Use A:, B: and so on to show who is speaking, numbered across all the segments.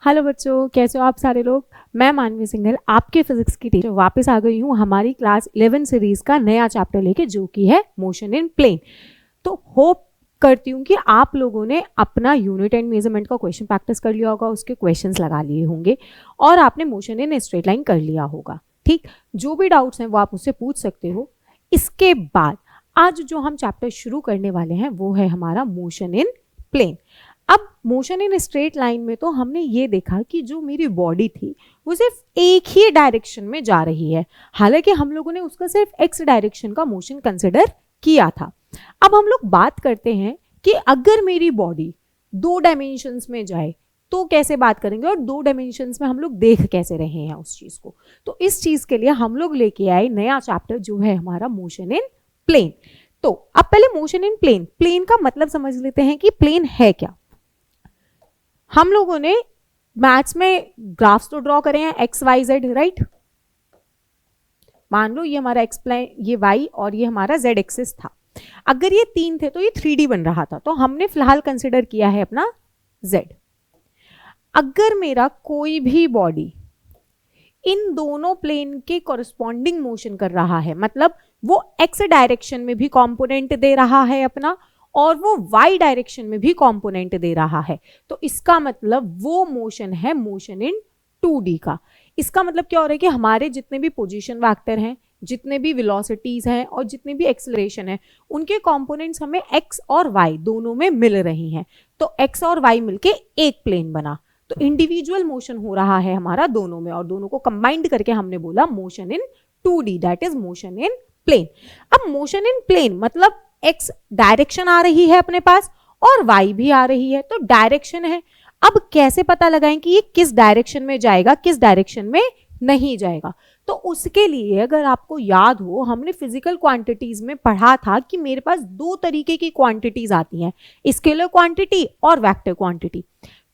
A: Hello बच्चों, कैसे हो आप सारे लोग। मैं मानवी सिंघल आपके फिजिक्स की टीचर वापस आ गई हूँ हमारी क्लास 11 सीरीज का नया चैप्टर लेके, जो कि है मोशन इन प्लेन। तो होप करती हूँ कि आप लोगों ने अपना यूनिट एंड मेजरमेंट का क्वेश्चन प्रैक्टिस कर लिया होगा, उसके क्वेश्चंस लगा लिए होंगे और आपने मोशन इन स्ट्रेट लाइन कर लिया होगा। ठीक, जो भी डाउट्स हैं वो आप मुझसे पूछ सकते हो। इसके बाद आज जो हम चैप्टर शुरू करने वाले हैं वो है हमारा मोशन इन प्लेन। अब मोशन इन स्ट्रेट लाइन में तो हमने ये देखा कि जो मेरी बॉडी थी वो सिर्फ एक ही डायरेक्शन में जा रही है, हालांकि हम लोगों ने उसका सिर्फ एक्स डायरेक्शन का मोशन कंसिडर किया था। अब हम लोग बात करते हैं कि अगर मेरी बॉडी दो डायमेंशंस में जाए तो कैसे बात करेंगे और दो डायमेंशंस में हम लोग देख कैसे रहे हैं उस चीज को। तो इस चीज के लिए हम लोग लेके आए नया चैप्टर जो है हमारा मोशन इन प्लेन। तो अब पहले मोशन इन प्लेन, प्लेन का मतलब समझ लेते हैं कि प्लेन है क्या। हम लोगों ने मैथ्स में ग्राफ्स तो ड्रॉ करे हैं एक्स वाई जेड, राइट। मान लो ये हमारा एक्स प्लेन, ये वाई और ये हमारा जेड एक्सिस था। अगर ये तीन थे तो ये 3D बन रहा था, तो हमने फिलहाल कंसिडर किया है अपना जेड। अगर मेरा कोई भी बॉडी इन दोनों प्लेन के कॉरस्पॉन्डिंग मोशन कर रहा है, मतलब वो एक्स डायरेक्शन में भी कंपोनेंट दे रहा है अपना और वो वाई डायरेक्शन में भी कंपोनेंट दे रहा है, तो इसका मतलब वो मोशन है मोशन इन 2D का। इसका मतलब क्या हो रहा है कि हमारे जितने भी पोजीशन वेक्टर हैं, जितने भी वेलोसिटीज हैं और जितने भी एक्सेलरेशन है, उनके कंपोनेंट्स हमें एक्स और वाई दोनों में मिल रही हैं। तो एक्स और वाई मिलके एक प्लेन बना, तो इंडिविजुअल मोशन हो रहा है हमारा दोनों में और दोनों को कंबाइंड करके हमने बोला motion in 2D, that is motion in plane. अब मोशन इन प्लेन मतलब एक्स डायरेक्शन आ रही है अपने पास और वाई भी आ रही है, तो डायरेक्शन है। अब कैसे पता लगाएं कि ये किस डायरेक्शन में जाएगा, किस डायरेक्शन में नहीं जाएगा। तो उसके लिए अगर आपको याद हो, हमने फिजिकल क्वांटिटीज में पढ़ा था कि मेरे पास दो तरीके की क्वांटिटीज आती हैं, स्केलर क्वांटिटी और वेक्टर क्वांटिटी।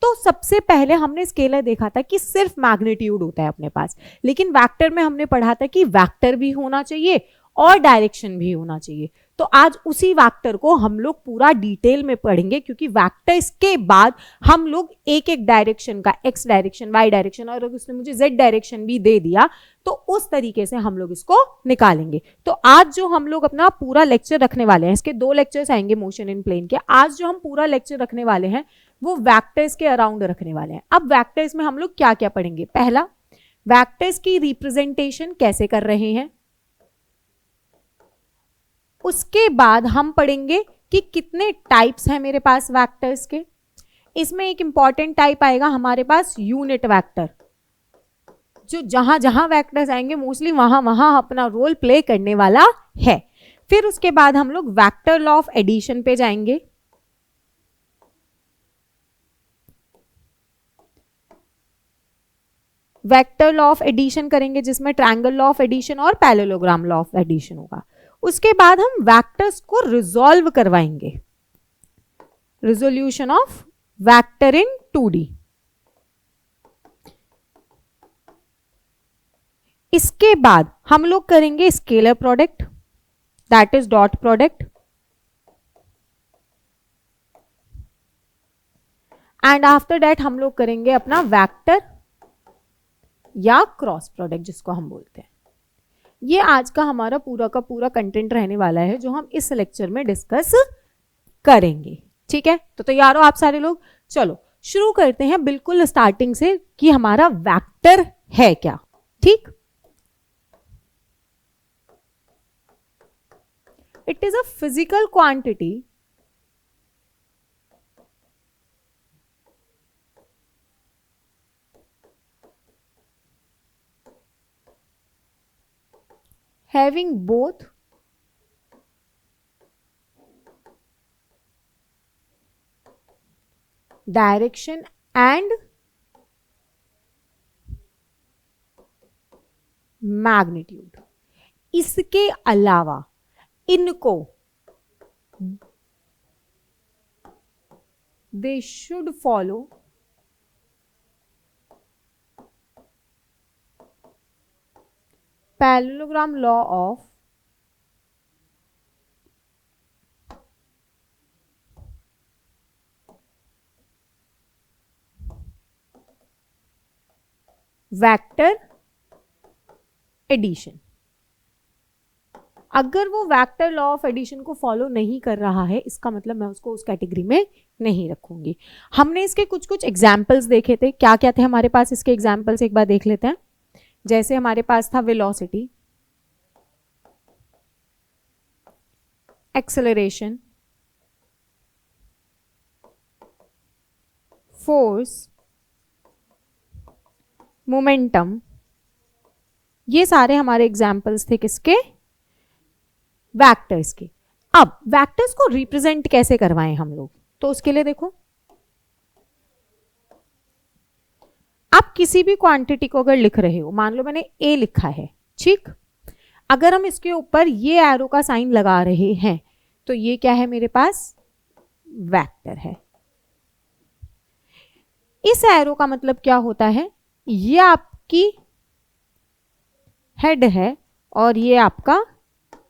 A: तो सबसे पहले हमने स्केलर देखा था कि सिर्फ मैग्नीट्यूड होता है अपने पास, लेकिन वेक्टर में हमने पढ़ा था कि वेक्टर भी होना चाहिए और डायरेक्शन भी होना चाहिए। तो आज उसी वेक्टर को हम लोग पूरा डिटेल में पढ़ेंगे, क्योंकि वेक्टर्स के बाद हम लोग एक एक डायरेक्शन का, एक्स डायरेक्शन, वाई डायरेक्शन, और अगर उसने मुझे जेड डायरेक्शन भी दे दिया तो उस तरीके से हम लोग इसको निकालेंगे। तो आज जो हम लोग अपना पूरा लेक्चर रखने वाले हैं, इसके 2 लेक्चर्स आएंगे मोशन इन प्लेन के। आज जो हम पूरा लेक्चर रखने वाले हैं वो वेक्टर्स के अराउंड रखने वाले हैं। अब वेक्टर्स में हम लोग क्या क्या पढ़ेंगे। पहला, वेक्टर्स की रिप्रेजेंटेशन कैसे कर रहे हैं। उसके बाद हम पढ़ेंगे कि कितने टाइप्स हैं मेरे पास वेक्टर्स के। इसमें एक इंपॉर्टेंट टाइप आएगा हमारे पास यूनिट वेक्टर, जो जहां जहां वेक्टर्स आएंगे मोस्टली वहां वहां अपना रोल प्ले करने वाला है। फिर उसके बाद हम लोग वेक्टर लॉ ऑफ एडिशन पे जाएंगे। वेक्टर लॉ ऑफ एडिशन करेंगे जिसमें ट्रायंगल लॉ ऑफ एडिशन और पैरेललोग्राम लॉ ऑफ एडिशन होगा। उसके बाद हम वेक्टर्स को रिजॉल्व करवाएंगे, resolution of vector in 2D। इसके बाद हम लोग करेंगे scalar product, that is dot product, and after that हम लोग करेंगे अपना वेक्टर या क्रॉस प्रोडक्ट जिसको हम बोलते हैं। ये आज का हमारा पूरा का पूरा कंटेंट रहने वाला है जो हम इस लेक्चर में डिस्कस करेंगे। ठीक है, तो तैयार हो आप सारे लोग। चलो शुरू करते हैं बिल्कुल स्टार्टिंग से कि हमारा वेक्टर है क्या। ठीक, it is a physical quantity having both direction and magnitude। इसके अलावा इनको they should follow parallelogram law of vector addition. अगर वो वेक्टर लॉ ऑफ एडिशन को फॉलो नहीं कर रहा है, इसका मतलब मैं उसको उस कैटेगरी में नहीं रखूंगी। हमने इसके कुछ कुछ एग्जाम्पल्स देखे थे, क्या क्या थे हमारे पास इसके एग्जाम्पल्स एक बार देख लेते हैं। जैसे हमारे पास था वेलोसिटी, एक्सेलरेशन, फोर्स, मोमेंटम, ये सारे हमारे एग्जाम्पल्स थे किसके? वेक्टर्स के। अब वेक्टर्स को रिप्रेजेंट कैसे करवाएं हम लोग, तो उसके लिए देखो, आप किसी भी क्वांटिटी को अगर लिख रहे हो, मान लो मैंने ए लिखा है, ठीक, अगर हम इसके ऊपर ये एरो का साइन लगा रहे हैं तो ये क्या है मेरे पास? वेक्टर है। इस एरो का मतलब क्या होता है? ये आपकी हेड है और ये आपका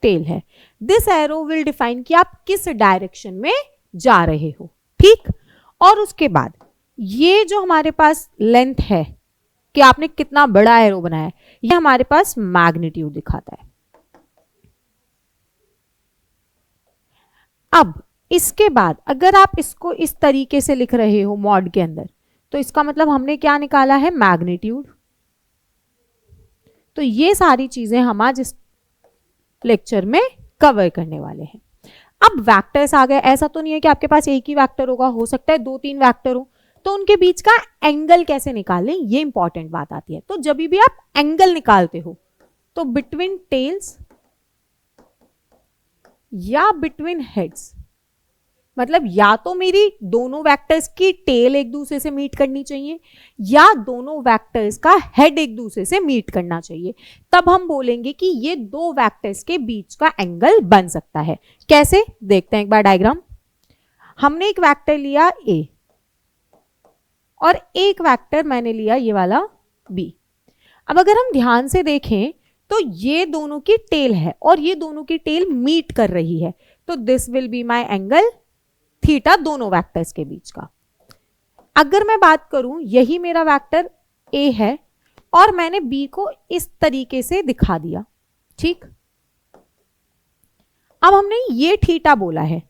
A: टेल है। दिस एरो विल डिफाइन कि आप किस डायरेक्शन में जा रहे हो, ठीक। और उसके बाद ये जो हमारे पास लेंथ है कि आपने कितना बड़ा एरो बनाया है, ये हमारे पास मैग्नीट्यूड दिखाता है। अब इसके बाद अगर आप इसको इस तरीके से लिख रहे हो मॉड के अंदर, तो इसका मतलब हमने क्या निकाला है? मैग्नीट्यूड। तो ये सारी चीजें हम आज इस लेक्चर में कवर करने वाले हैं। अब वेक्टर्स आ गए, ऐसा तो नहीं है कि आपके पास एक ही वेक्टर होगा, हो सकता है 2-3 वेक्टर हो, तो उनके बीच का एंगल कैसे निकालें, ये इंपॉर्टेंट बात आती है। तो जब भी आप एंगल निकालते हो तो बिटवीन टेल्स या बिटवीन हेड्स, मतलब या तो मेरी दोनों वेक्टर्स की टेल एक दूसरे से मीट करनी चाहिए या दोनों वेक्टर्स का हेड एक दूसरे से मीट करना चाहिए, तब हम बोलेंगे कि ये दो वेक्टर्स के बीच का एंगल बन सकता है। कैसे? देखते हैं एक बार डायग्राम। हमने एक वेक्टर लिया ए और एक वेक्टर मैंने लिया ये वाला बी। अब अगर हम ध्यान से देखें तो ये दोनों की टेल है और ये दोनों की टेल मीट कर रही है, तो this will be my angle theta, दोनों वेक्टर्स के बीच का। अगर मैं बात करूं, यही मेरा वेक्टर ए है और मैंने बी को इस तरीके से दिखा दिया, ठीक। अब हमने ये थीटा बोला है,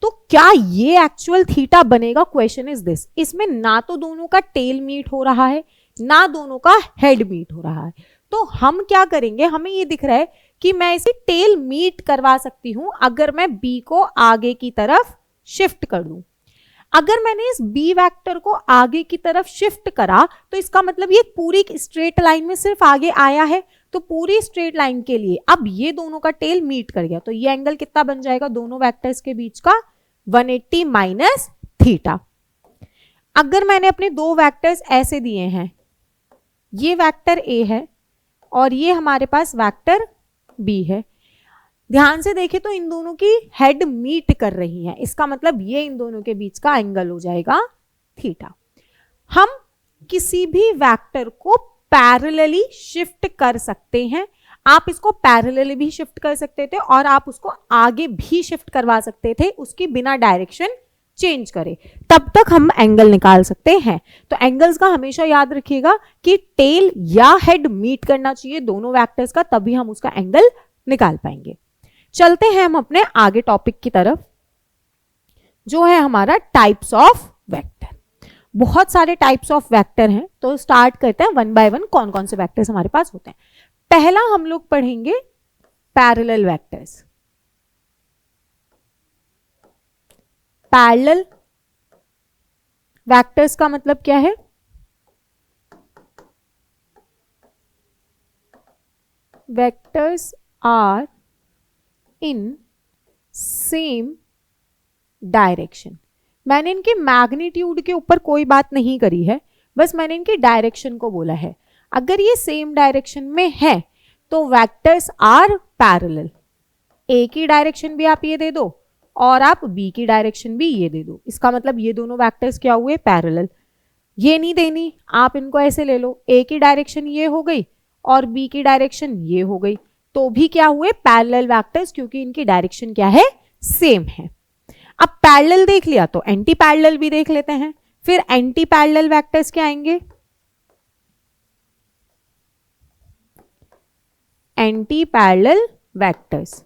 A: तो क्या ये एक्चुअल थीटा बनेगा? Question is this. इसमें ना तो दोनों का टेल मीट हो रहा है ना दोनों का हेड मीट हो रहा है, तो हम क्या करेंगे? हमें ये दिख रहा है कि मैं इसे टेल मीट करवा सकती हूं अगर मैं बी को आगे की तरफ शिफ्ट कर दूं। अगर मैंने इस बी वेक्टर को आगे की तरफ शिफ्ट करा तो इसका मतलब ये पूरी स्ट्रेट लाइन में सिर्फ आगे आया है, तो पूरी स्ट्रेट लाइन के लिए अब ये दोनों का टेल मीट कर गया, तो ये एंगल कितना बन जाएगा दोनों वेक्टर्स के बीच का? 180 माइनस थीटा। अगर मैंने अपने दो वेक्टर्स ऐसे दिए हैं, ये वेक्टर ए है और ये हमारे पास वेक्टर बी है, ध्यान से देखें तो इन दोनों की हेड मीट कर रही हैं, इसका मतलब ये इन दोनों के बीच का एंगल हो जाएगा थीटा। हम किसी भी वेक्टर को पैरेलली शिफ्ट कर सकते हैं, आप इसको पैरेलली भी शिफ्ट कर सकते थे और आप उसको आगे भी शिफ्ट करवा सकते थे, उसकी बिना डायरेक्शन चेंज करे, तब तक हम एंगल निकाल सकते हैं। तो एंगल्स का हमेशा याद रखिएगा कि टेल या हेड मीट करना चाहिए दोनों वेक्टर्स का, तभी हम उसका एंगल निकाल पाएंगे। चलते हैं हम अपने आगे टॉपिक की तरफ, जो है हमारा टाइप्स ऑफ वेक्टर। बहुत सारे टाइप्स ऑफ वेक्टर हैं, तो स्टार्ट करते हैं वन बाय वन कौन कौन से वेक्टर्स हमारे पास होते हैं। पहला हम लोग पढ़ेंगे पैरेलल वेक्टर्स। पैरेलल वेक्टर्स का मतलब क्या है? Vectors are in same direction. मैंने इनके मैग्नीट्यूड के ऊपर कोई बात नहीं करी है, बस मैंने इनकी डायरेक्शन को बोला है। अगर ये सेम डायरेक्शन में है तो वेक्टर्स आर पैरेलल। ए की डायरेक्शन भी आप ये दे दो और आप बी की डायरेक्शन भी ये दे दो, इसका मतलब ये दोनों वेक्टर्स क्या हुए? पैरेलल। ये नहीं देनी, आप इनको ऐसे ले लो, ए की डायरेक्शन ये हो गई और बी की डायरेक्शन ये हो गई, तो भी क्या हुए? पैरेलल वेक्टर्स, क्योंकि इनकी डायरेक्शन क्या है? सेम है। अब पैरेलल देख लिया तो एंटी पैरेलल भी देख लेते हैं। फिर एंटी पैरेलल वेक्टर्स क्या आएंगे? Anti parallel vectors.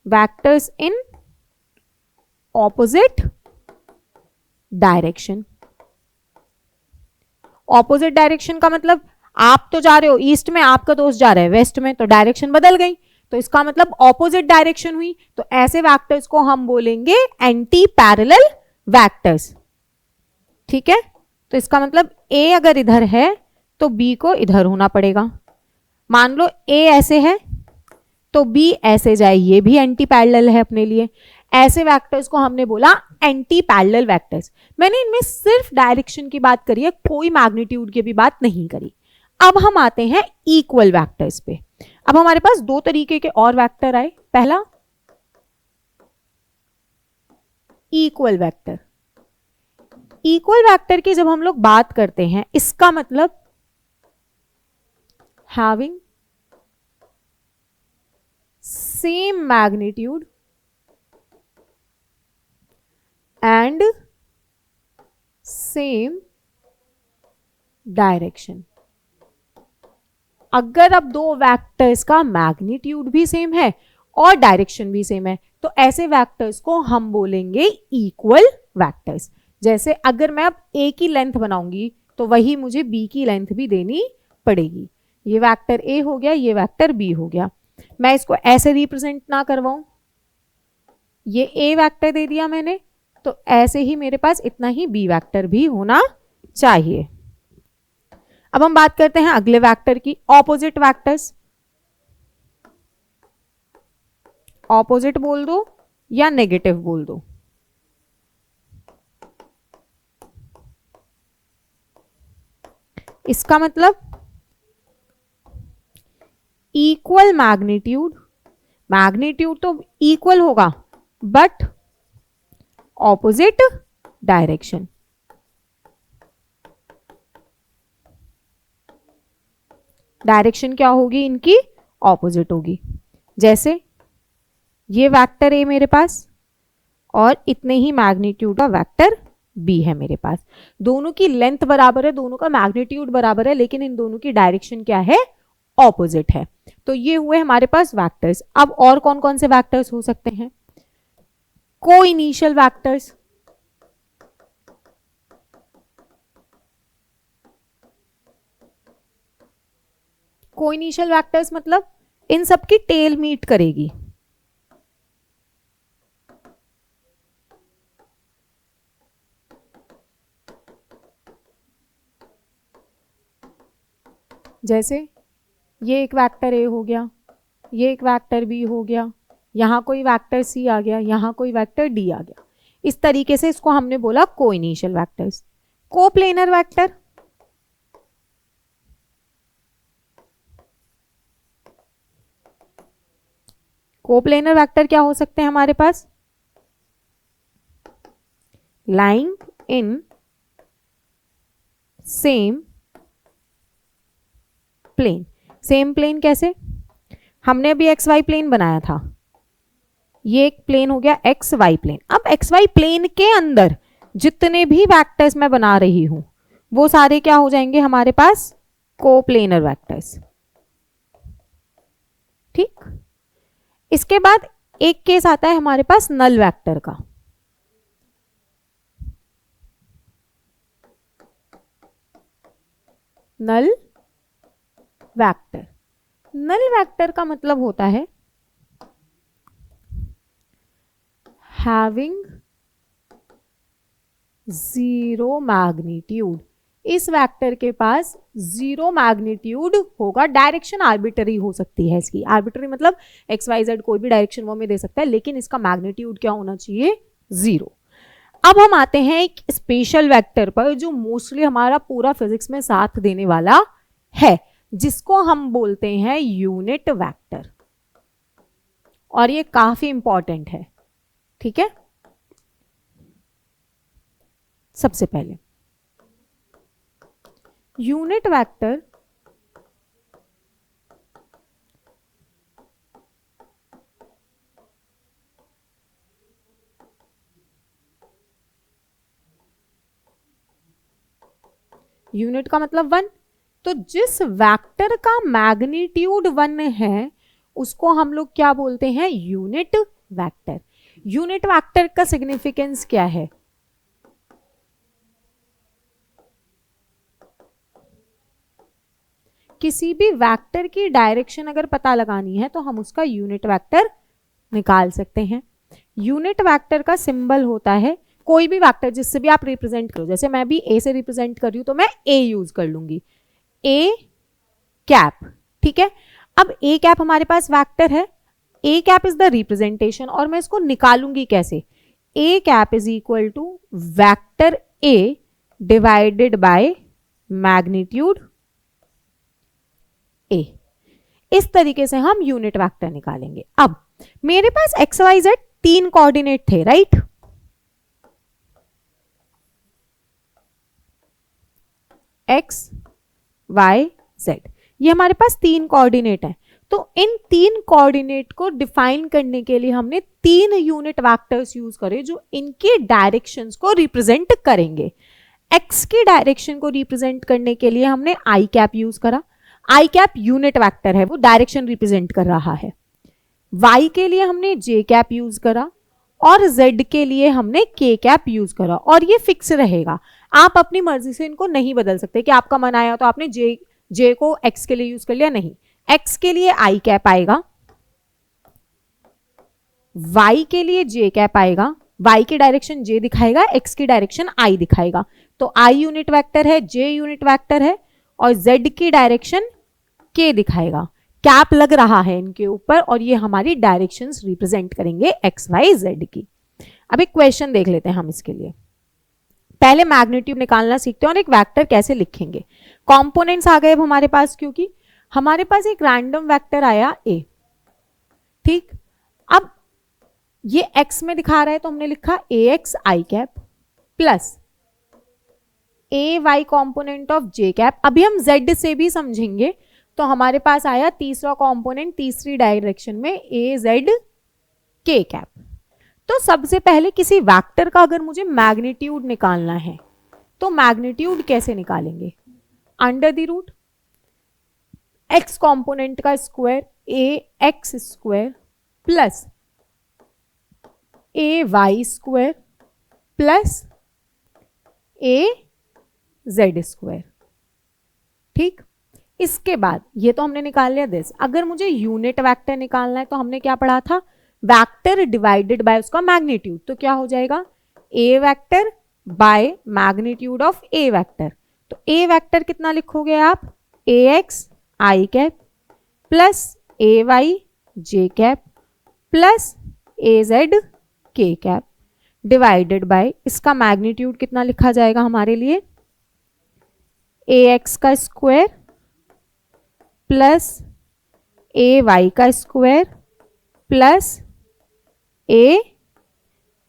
A: Vectors in opposite direction. Opposite direction का मतलब आप तो जा रहे हो ईस्ट में, आपका दोस्त जा रहा है वेस्ट में, तो डायरेक्शन बदल गई, तो इसका मतलब ऑपोजिट डायरेक्शन हुई। तो ऐसे वेक्टर्स को हम बोलेंगे एंटी पैरेलल वेक्टर्स। ठीक है, तो इसका मतलब ए अगर इधर है तो बी को इधर होना पड़ेगा। मान लो ए ऐसे है तो बी ऐसे जाए, ये भी एंटी पैरेलल है अपने लिए। ऐसे वेक्टर्स को हमने बोला एंटी पैरेलल वेक्टर्स। मैंने इनमें सिर्फ डायरेक्शन की बात करी है, कोई मैग्नीट्यूड की भी बात नहीं करी। अब हम आते हैं इक्वल वेक्टर्स पे। अब हमारे पास दो तरीके के और वेक्टर आए। पहला इक्वल वेक्टर। इक्वल वेक्टर की जब हम लोग बात करते हैं, इसका मतलब having same magnitude and same direction. अगर अब दो वेक्टर्स का मैग्नीट्यूड भी सेम है और डायरेक्शन भी सेम है, तो ऐसे वेक्टर्स को हम बोलेंगे इक्वल वेक्टर्स। जैसे अगर मैं अब ए की लेंथ बनाऊंगी तो वही मुझे बी की लेंथ भी देनी पड़ेगी। ये वेक्टर ए हो गया, ये वेक्टर बी हो गया। मैं इसको ऐसे रिप्रेजेंट ना करवाऊं, ये ए वेक्टर दे दिया मैंने, तो ऐसे ही मेरे पास इतना ही बी वेक्टर भी होना चाहिए। अब हम बात करते हैं अगले वेक्टर की, ऑपोजिट वेक्टर्स। ऑपोजिट बोल दो या नेगेटिव बोल दो। इसका मतलब इक्वल मैग्नीट्यूड, मैग्नीट्यूड तो इक्वल होगा बट ऑपोजिट डायरेक्शन। डायरेक्शन क्या होगी इनकी, ऑपोजिट होगी। जैसे ये वेक्टर ए मेरे पास और इतने ही मैग्नीट्यूड का वेक्टर बी है मेरे पास। दोनों की लेंथ बराबर है, दोनों का मैग्नीट्यूड बराबर है, लेकिन इन दोनों की डायरेक्शन क्या है, ऑपोजिट है। तो ये हुए हमारे पास वेक्टर्स। अब और कौन कौन से वेक्टर्स हो सकते हैं, को इनिशियल वेक्टर्स। को इनिशियल वेक्टर्स मतलब इन सबकी टेल मीट करेगी। जैसे ये एक वेक्टर ए हो गया, ये एक वेक्टर बी हो गया, यहां कोई वेक्टर सी आ गया, यहां कोई वेक्टर डी आ गया। इस तरीके से इसको हमने बोला coinitial vectors. Coplanar vector, coplanar vector क्या हो सकते हैं हमारे पास, lying in same plane. Same plane कैसे, हमने अभी एक्स वाई प्लेन बनाया था, ये एक प्लेन हो गया एक्स वाई प्लेन। अब एक्स वाई प्लेन के अंदर जितने भी वेक्टर्स मैं बना रही हूं वो सारे क्या हो जाएंगे हमारे पास, कोप्लेनर वेक्टर्स। ठीक, इसके बाद एक केस आता है हमारे पास नल वेक्टर का। नल वेक्टर, नल वेक्टर का मतलब होता है हैविंग जीरो मैग्नीट्यूड। इस वेक्टर के पास जीरो मैग्नीट्यूड होगा। डायरेक्शन आर्बिटरी हो सकती है इसकी, आर्बिटरी मतलब एक्स वाई जेड कोई भी डायरेक्शन वो में दे सकता है, लेकिन इसका मैग्नीट्यूड क्या होना चाहिए, जीरो। अब हम आते हैं एक स्पेशल वेक्टर पर जो मोस्टली हमारा पूरा फिजिक्स में साथ देने वाला है, जिसको हम बोलते हैं यूनिट वेक्टर, और ये काफी इंपॉर्टेंट है। ठीक है, सबसे पहले यूनिट वेक्टर यूनिट का मतलब 1, तो जिस वेक्टर का मैग्नीट्यूड 1 है उसको हम लोग क्या बोलते हैं, यूनिट वेक्टर। यूनिट वेक्टर का सिग्निफिकेंस क्या है, किसी भी वेक्टर की डायरेक्शन अगर पता लगानी है तो हम उसका यूनिट वेक्टर निकाल सकते हैं। यूनिट वेक्टर का सिंबल होता है, कोई भी वेक्टर जिससे भी आप रिप्रेजेंट करो, जैसे मैं भी ए से रिप्रेजेंट कर रही हूं तो मैं ए यूज कर लूंगी, ए कैप, ठीक है। अब ए कैप हमारे पास वेक्टर है, a cap is the representation, और मैं इसको निकालूंगी कैसे, a cap is equal to vector a divided by magnitude a. इस तरीके से हम यूनिट वेक्टर निकालेंगे। अब मेरे पास एक्स वाई जेड 3 कोऑर्डिनेट थे, राइट, एक्स वाई जेड, ये हमारे पास 3 कोऑर्डिनेट हैं। तो इन 3 कोऑर्डिनेट को डिफाइन करने के लिए हमने 3 यूनिट वेक्टर्स यूज करे जो इनके डायरेक्शंस को रिप्रेजेंट करेंगे। एक्स की डायरेक्शन को रिप्रेजेंट करने के लिए हमने आई कैप यूज करा, आई कैप यूनिट वेक्टर है, वो डायरेक्शन रिप्रेजेंट कर रहा है। वाई के लिए हमने जे कैप यूज करा और जेड के लिए हमने के कैप यूज करा, और ये फिक्स रहेगा, आप अपनी मर्जी से इनको नहीं बदल सकते कि आपका मन आया तो आपने जे को एक्स के लिए यूज कर लिया, नहीं, एक्स के लिए आई कैप आएगा, वाई के लिए जे कैप आएगा, वाई की डायरेक्शन जे दिखाएगा, एक्स की डायरेक्शन आई दिखाएगा, तो आई यूनिट वेक्टर है, जे यूनिट वेक्टर है, और जेड की डायरेक्शन के दिखाएगा, कैप लग रहा है इनके ऊपर, और ये हमारी डायरेक्शंस रिप्रेजेंट करेंगे एक्स वाई जेड की। अब एक क्वेश्चन देख लेते हैं हम इसके लिए। पहले मैग्नीट्यूड निकालना सीखते हैं और एक वेक्टर कैसे लिखेंगे। कंपोनेंट्स आ गए अब हमारे पास, क्योंकि हमारे पास एक रैंडम वेक्टर आया ए, ठीक। अब ये एक्स में दिखा रहा है तो हमने लिखा a x I cap plus A y component of j cap. अभी हम जेड से भी समझेंगे, तो हमारे पास आया तीसरा कंपोनेंट तीसरी डायरेक्शन में ए जेड के कैप। तो सबसे पहले किसी वेक्टर का अगर मुझे मैग्नीट्यूड निकालना है तो मैग्नीट्यूड कैसे निकालेंगे, under the root X component का square A X square plus A Y square plus A Z square, ठीक। इसके बाद ये तो हमने निकाल लिया दिस। अगर मुझे यूनिट वेक्टर निकालना है तो हमने क्या पढ़ा था, वेक्टर डिवाइडेड बाय उसका मैग्नीट्यूड, तो क्या हो जाएगा, a vector by magnitude of A vector. तो ए वेक्टर कितना लिखोगे आप, a x I cap plus A Y J cap plus A Z के कैप डिवाइडेड बाय, इसका मैग्नीट्यूड कितना लिखा जाएगा हमारे लिए, ए एक्स का स्क्वायर प्लस ए वाई का स्क्वायर प्लस ए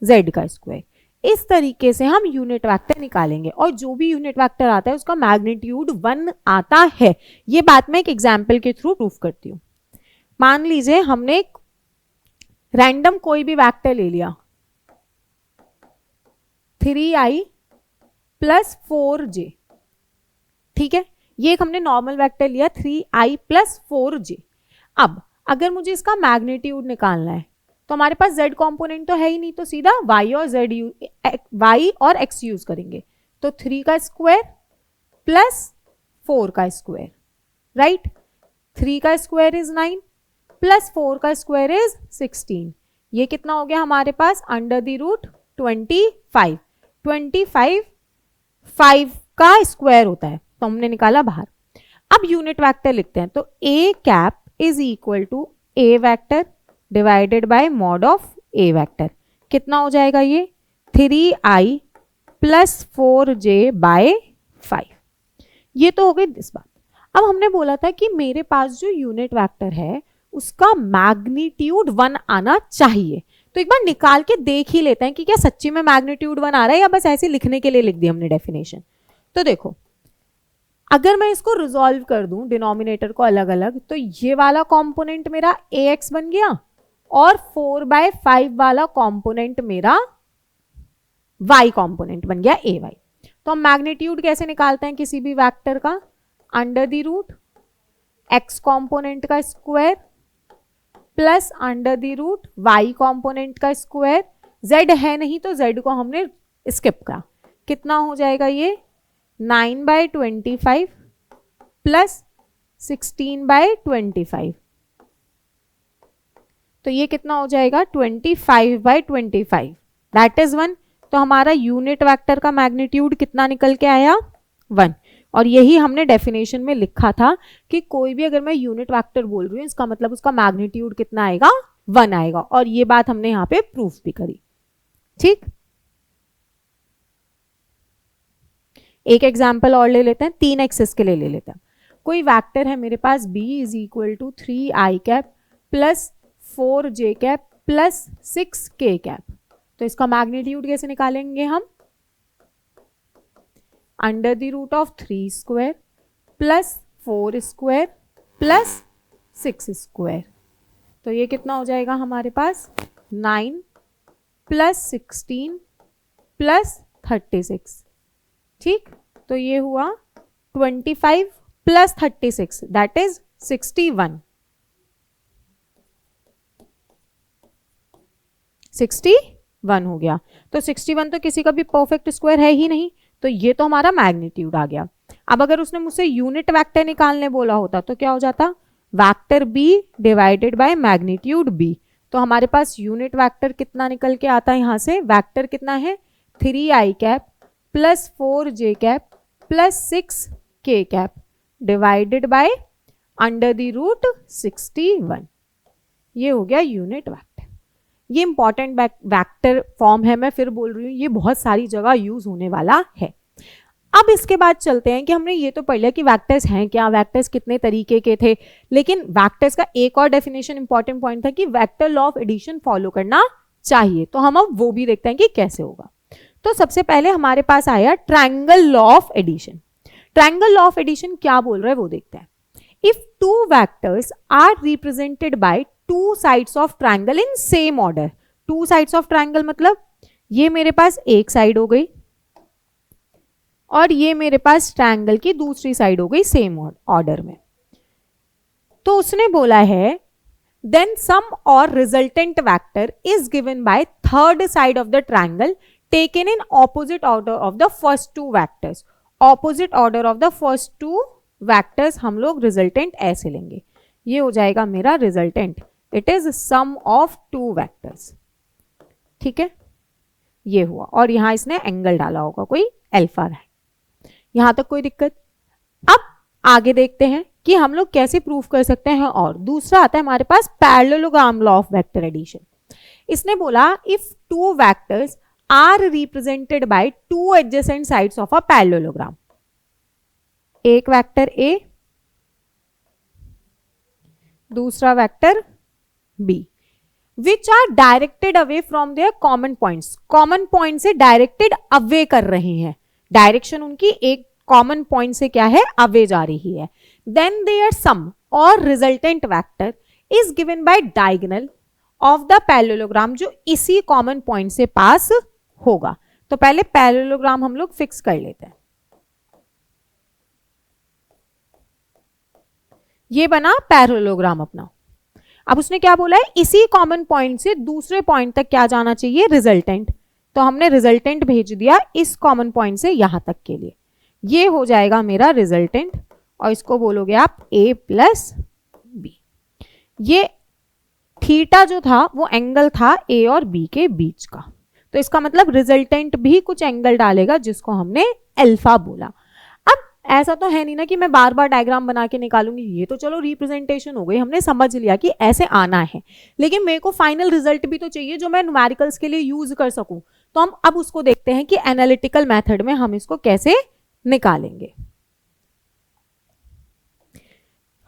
A: जेड का स्क्वायर। इस तरीके से हम यूनिट वेक्टर निकालेंगे, और जो भी यूनिट वेक्टर आता है उसका मैग्नीट्यूड 1 आता है। ये बात मैं एक एग्जाम्पल के थ्रू प्रूफ करती हूं। मान लीजिए हमने एक रैंडम कोई भी वेक्टर ले लिया 3i प्लस 4j, ठीक है, ये एक हमने नॉर्मल वेक्टर लिया 3i प्लस 4j। अब अगर मुझे इसका मैग्नीट्यूड निकालना है तो हमारे पास z कंपोनेंट तो है ही नहीं, तो सीधा y और x यूज करेंगे, तो 3 का स्क्वायर प्लस 4 का स्क्वायर, राइट, 3 का स्क्वायर इज 9 प्लस 4 का स्क्वायर इज 16, ये कितना हो गया हमारे पास, अंडर द रूट 25। 25 5 का स्क्वायर होता है, तो हमने निकाला बाहर। अब यूनिट वेक्टर लिखते हैं, तो a cap is equal to a vector divided by mod of A vector, कितना हो जाएगा ये 3i प्लस 4j बाय 5। ये तो हो गई दिस बात। अब हमने बोला था कि मेरे पास जो यूनिट वेक्टर है उसका मैग्नीट्यूड 1 आना चाहिए, तो एक बार निकाल के देख ही लेते हैं कि क्या सच्ची में मैग्नीट्यूड 1 आ रहा है या बस ऐसे लिखने के लिए लिख दी हमने डेफिनेशन। तो देखो, अगर मैं इसको रिजॉल्व कर दूं डिनोमिनेटर को अलग अलग, तो ये वाला कंपोनेंट मेरा ax बन गया और 4/5 वाला कंपोनेंट मेरा y कंपोनेंट बन गया ay। तो हम मैग्नीट्यूड कैसे निकालते हैं किसी भी वेक्टर का? Under the root x component का square plus under the root y component का स्क्वायर। z है नहीं तो z को हमने स्किप करा। कितना हो जाएगा ये? 9/25 प्लस 16/25, तो ये कितना हो जाएगा? 25/25, दैट इज 1। तो हमारा यूनिट वेक्टर का मैग्नीट्यूड कितना निकल के आया? 1। और यही हमने डेफिनेशन में लिखा था कि कोई भी अगर मैं यूनिट वेक्टर बोल रही हूँ इसका मतलब उसका मैग्नीट्यूड कितना आएगा? 1 आएगा। और ये बात हमने यहाँ पे प्रूफ भी करी। ठीक, एक एग्जाम्पल और ले लेते हैं, 3 एक्सेस के लिए ले लेते हैं। कोई वेक्टर है मेरे पास b is equal to 3i cap plus 4j cap plus 6k cap. तो इसका मैग्नीट्यूड कैसे निकालेंगे हम? Under the root of 3 square plus 4 square plus 6 square. तो ये कितना हो जाएगा हमारे पास? 9 प्लस 16 प्लस 36। ठीक, तो ये हुआ 25 प्लस 36 दैट इज 61। 61 हो गया। तो 61 तो किसी का भी परफेक्ट स्क्वायर है ही नहीं, तो ये तो हमारा मैग्नीट्यूड आ गया। अब अगर उसने मुझसे यूनिट वेक्टर निकालने बोला होता तो क्या हो जाता? Vector b divided by magnitude b। तो हमारे पास यूनिट वेक्टर कितना निकल के आता है यहाँ से? वेक्टर कितना है? 3i cap plus 4j cap plus 6k cap divided by under the root 61। ये हो गया यूनिट वेक्टर। ये इंपॉर्टेंट वेक्टर फॉर्म है, मैं फिर बोल रही हूँ, ये बहुत सारी जगह यूज होने वाला है। अब इसके बाद चलते हैं कि हमने ये तो पढ़ लिया कि वेक्टर्स हैं क्या, वेक्टर्स कितने तरीके के थे, लेकिन वेक्टर्स का एक और डेफिनेशन इंपॉर्टेंट पॉइंट था कि vector law of addition follow करना चाहिए। तो हम अब वो भी देखते हैं कि कैसे होगा। तो सबसे पहले हमारे पास आया triangle law of addition. Triangle law of addition क्या बोल रहा है वो देखते हैं। If two vectors are represented by two sides of triangle in same order. Two sides of triangle मतलब ये मेरे पास एक साइड हो गई और ये मेरे पास ट्रायंगल की दूसरी साइड हो गई सेम ऑर्डर में। तो उसने बोला है देन सम और resultant vector is given by third side of the triangle taken in opposite order of the first two vectors. Opposite order of the first two vectors हम लोग रिजल्टेंट ऐसे लेंगे। ये हो जाएगा मेरा resultant, it is sum of two vectors. ठीक है, ये हुआ। और यहां इसने एंगल डाला होगा, कोई अल्फा है। यहां तक कोई दिक्कत? अब आगे देखते हैं कि हम लोग कैसे प्रूफ कर सकते हैं। और दूसरा आता है हमारे पास parallelogram law of vector addition. इसने बोला if two vectors are represented by two adjacent sides of a parallelogram. एक वेक्टर ए, दूसरा vector B, which are directed away from their common points. Common point से directed away कर रहे हैं, direction उनकी एक कॉमन पॉइंट से क्या है? अवे जा रही है। देन देयर सम और resultant vector is given bye diagonal of the parallelogram, जो इसी कॉमन पॉइंट से पास होगा। तो पहले पैरेललोग्राम हम लोग फिक्स कर लेते हैं। ये बना पैरेललोग्राम अपना। अब उसने क्या बोला है? इसी कॉमन पॉइंट से दूसरे पॉइंट तक क्या जाना चाहिए? रिजल्टेंट। तो हमने रिजल्टेंट भेज दिया इस कॉमन पॉइंट से यहां तक के लिए। ये हो जाएगा मेरा रिजल्टेंट और इसको बोलोगे आप a प्लस बी। ये थीटा जो था वो एंगल था a और b के बीच का, तो इसका मतलब रिजल्टेंट भी कुछ एंगल डालेगा जिसको हमने अल्फा बोला। अब ऐसा तो है नहीं ना कि मैं बार बार डायग्राम बना के निकालूंगी, ये तो चलो रिप्रेजेंटेशन हो गई, हमने समझ लिया कि ऐसे आना है, लेकिन मेरे को फाइनल रिजल्ट भी तो चाहिए जो मैं न्यूमेरिकल्स के लिए यूज कर सकूं। तो हम अब उसको देखते हैं कि एनालिटिकल मेथड में हम इसको कैसे निकालेंगे।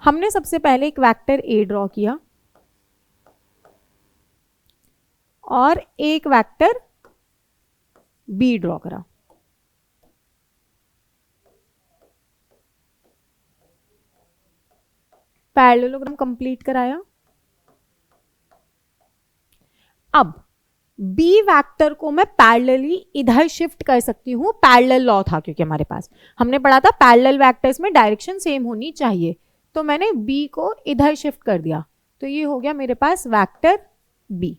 A: हमने सबसे पहले एक वेक्टर ए ड्रॉ किया और एक वेक्टर बी ड्रॉ करा। पैरेललोग्राम कंप्लीट कराया। अब बी वेक्टर को मैं पैरेलली इधर शिफ्ट कर सकती हूँ, पैरेलल लॉ था क्योंकि हमारे पास, हमने पढ़ा था पैरेलल वेक्टर्स में डायरेक्शन सेम होनी चाहिए, तो मैंने बी को इधर शिफ्ट कर दिया, तो ये हो गया मेरे पास वेक्टर बी।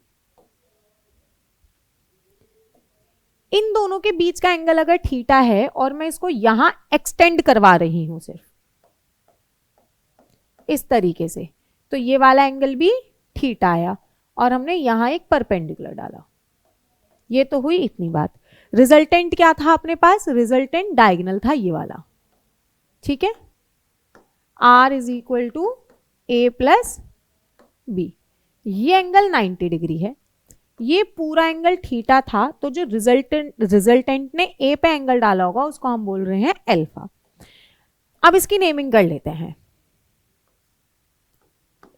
A: इन दोनों के बीच का एंगल अगर थीटा है और मैं इसको यहां एक्सटेंड करवा रही हूं सिर्फ इस तरीके से, तो ये वाला एंगल भी थीटा आया और हमने यहां एक परपेंडिकुलर डाला। ये तो हुई इतनी बात। रिजल्टेंट क्या था अपने पास? रिजल्टेंट डायगोनल था ये वाला, ठीक है। R is equal to A plus B, ये एंगल 90 डिग्री है, ये पूरा एंगल थीटा था, तो जो रिजल्टेंट ने ए पे एंगल डाला होगा उसको हम बोल रहे हैं अल्फा। अब इसकी नेमिंग कर लेते हैं,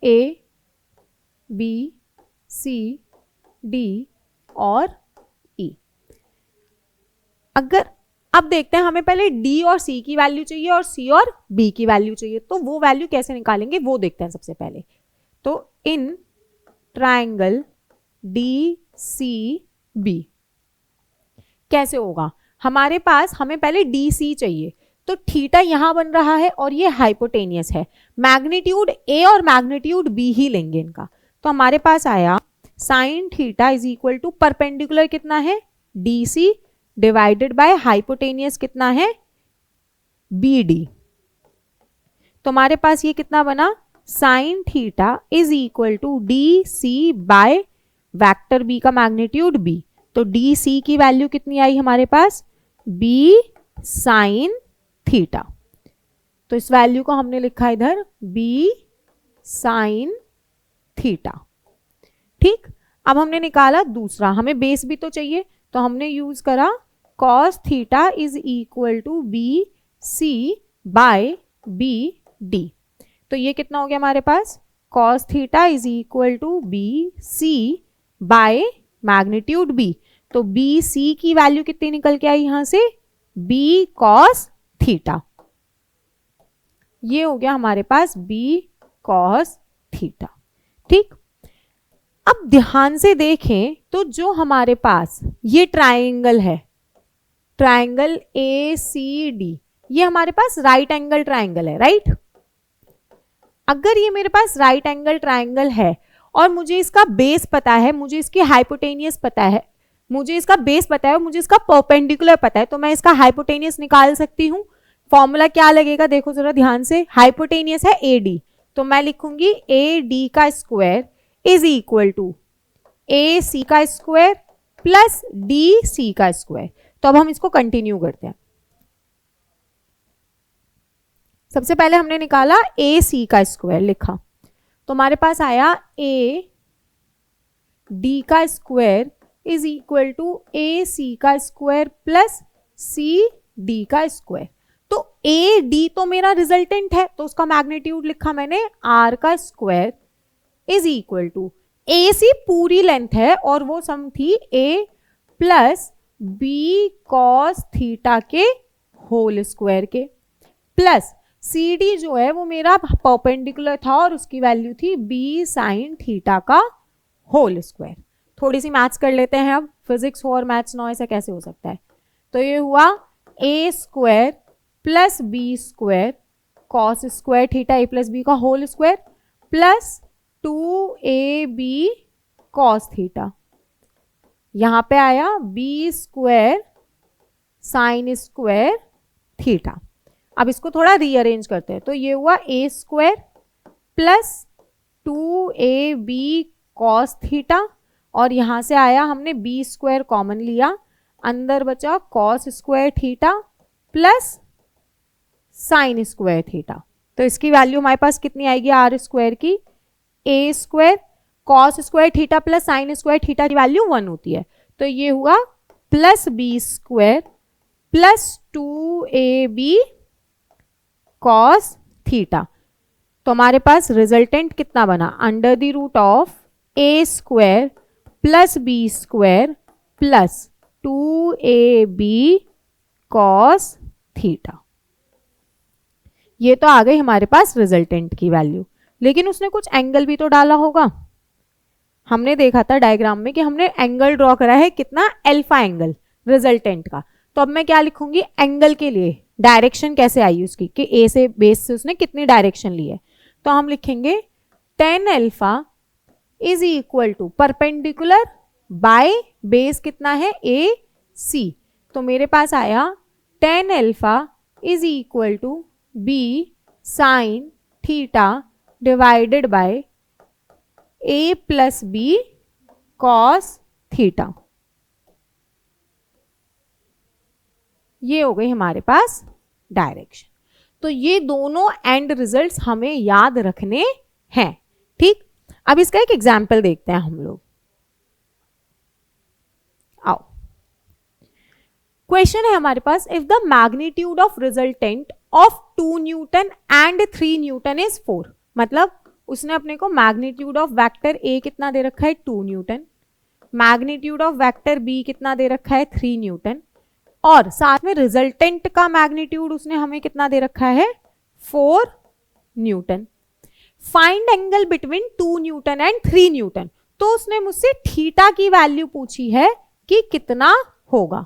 A: ए बी सी डी और ई। अगर अब देखते हैं, हमें पहले डी और सी की वैल्यू चाहिए और सी और बी की वैल्यू चाहिए, तो वो वैल्यू कैसे निकालेंगे वो देखते हैं सबसे पहले। तो in triangle D C B कैसे होगा, हमारे पास हमें पहले डी सी चाहिए, तो थीटा यहां बन रहा है और ये हाइपोटेनियस है, मैग्नीट्यूड ए और मैग्नीट्यूड बी ही लेंगे इनका, तो हमारे पास आया sine theta is equal to perpendicular कितना है D C divided by hypotenuse कितना है बी डी, तो हमारे पास ये कितना बना sine theta is equal to D C by vector B का मैग्नीट्यूड बी, तो डी सी की वैल्यू कितनी आई हमारे पास बी साइन थीटा, तो इस वैल्यू को हमने लिखा इधर बी साइन थीटा, ठीक। अब हमने निकाला दूसरा, हमें बेस भी तो चाहिए, तो हमने यूज करा cos theta is equal to B C by B D, तो ये कितना हो गया हमारे पास cos theta is equal to B C by magnitude B, तो बी सी की वैल्यू कितनी निकल के आई यहां से बी कॉस थीटा, ये हो गया हमारे पास बी कॉस थीटा, ठीक। अब ध्यान से देखें तो जो हमारे पास ये ट्राइंगल है, ट्राइंगल ए सी डी, ये हमारे पास राइट एंगल ट्राइंगल है, राइट। अगर ये मेरे पास राइट एंगल ट्राइंगल है और मुझे इसका बेस पता है, मुझे इसकी हाइपोटेनियस पता है, मुझे इसका बेस पता है और मुझे इसका परपेंडिकुलर पता है, तो मैं इसका हाइपोटेनियस निकाल सकती हूँ। फॉर्मूला क्या लगेगा देखो जरा ध्यान से, हाइपोटेनियस है ए डी, तो मैं लिखूंगी ए डी का स्क्वायर इज इक्वल टू ए सी का स्क्वायर प्लस डी सी का स्क्वायर। तो अब हम इसको कंटिन्यू करते हैं। सबसे पहले हमने निकाला ए सी का स्क्वायर लिखा, तो हमारे पास आया ए डी का स्क्वायर इज इक्वल टू ए सी का स्क्वायर प्लस सी डी का स्क्वायर, तो ए डी तो मेरा रिजल्टेंट है, तो उसका मैग्नीट्यूड लिखा मैंने आर का स्क्वायर इज इक्वल टू ए सी पूरी लेंथ है और वो सम थी ए प्लस बी कॉस थीटा के होल स्क्वायर के, प्लस सी डी जो है वो मेरा परपेंडिकुलर था और उसकी वैल्यू थी बी साइन थीटा का होल स्क्वायर। थोड़ी सी मैथ्स कर लेते हैं, अब फिजिक्स हो और मैथ्स ना हो ऐसा कैसे हो सकता है। तो ये हुआ A square plus B square cos square theta A plus B का whole square plus 2ab cos theta, यहां पे आया B square sine square theta. अब इसको थोड़ा रीअरेंज करते हैं, तो ये हुआ A square plus 2ab cos theta और यहां से आया हमने बी स्क्वायर कॉमन लिया, अंदर बचा cos square theta plus sine square theta, तो इसकी वैल्यू हमारे पास कितनी आएगी आर स्क्वायर की A square cos square theta plus sine square theta की वैल्यू 1 होती है, तो ये हुआ plus B square plus 2ab cos theta, तो हमारे पास रिजल्टेंट कितना बना under the root of A square plus B square plus 2ab cos theta. ये तो आ गई हमारे पास रिजल्टेंट की वैल्यू, लेकिन उसने कुछ एंगल भी तो डाला होगा। हमने देखा था डायग्राम में कि हमने एंगल ड्रॉ करा है कितना, अल्फा एंगल रिजल्टेंट का। तो अब मैं क्या लिखूंगी, एंगल के लिए डायरेक्शन कैसे आई उसकी, कि ए से बेस से उसने कितनी डायरेक्शन ली है। तो हम लिखेंगे tan alpha is equal to perpendicular by base कितना है, ए सी। तो मेरे पास आया tan alpha is equal to B sine theta divided by A plus B cos theta. ये हो गई हमारे पास डायरेक्शन। तो ये दोनों एंड रिजल्ट्स हमें याद रखने हैं, ठीक। अब इसका एक एग्जाम्पल देखते हैं हम लोग। आओ, क्वेश्चन है हमारे पास, if the magnitude of resultant of 2 newton and 3 newton is 4। मतलब उसने अपने को मैग्नीट्यूड ऑफ वेक्टर ए कितना दे रखा है, 2 newton, magnitude of vector B कितना दे रखा है, 3 न्यूटन, और साथ में रिजल्टेंट का मैग्नीट्यूड उसने हमें कितना दे रखा है, 4 Newton. Find angle between 2 newton and 3 Newton. तो उसने मुझसे थीटा की वैल्यू पूछी है कि कितना होगा।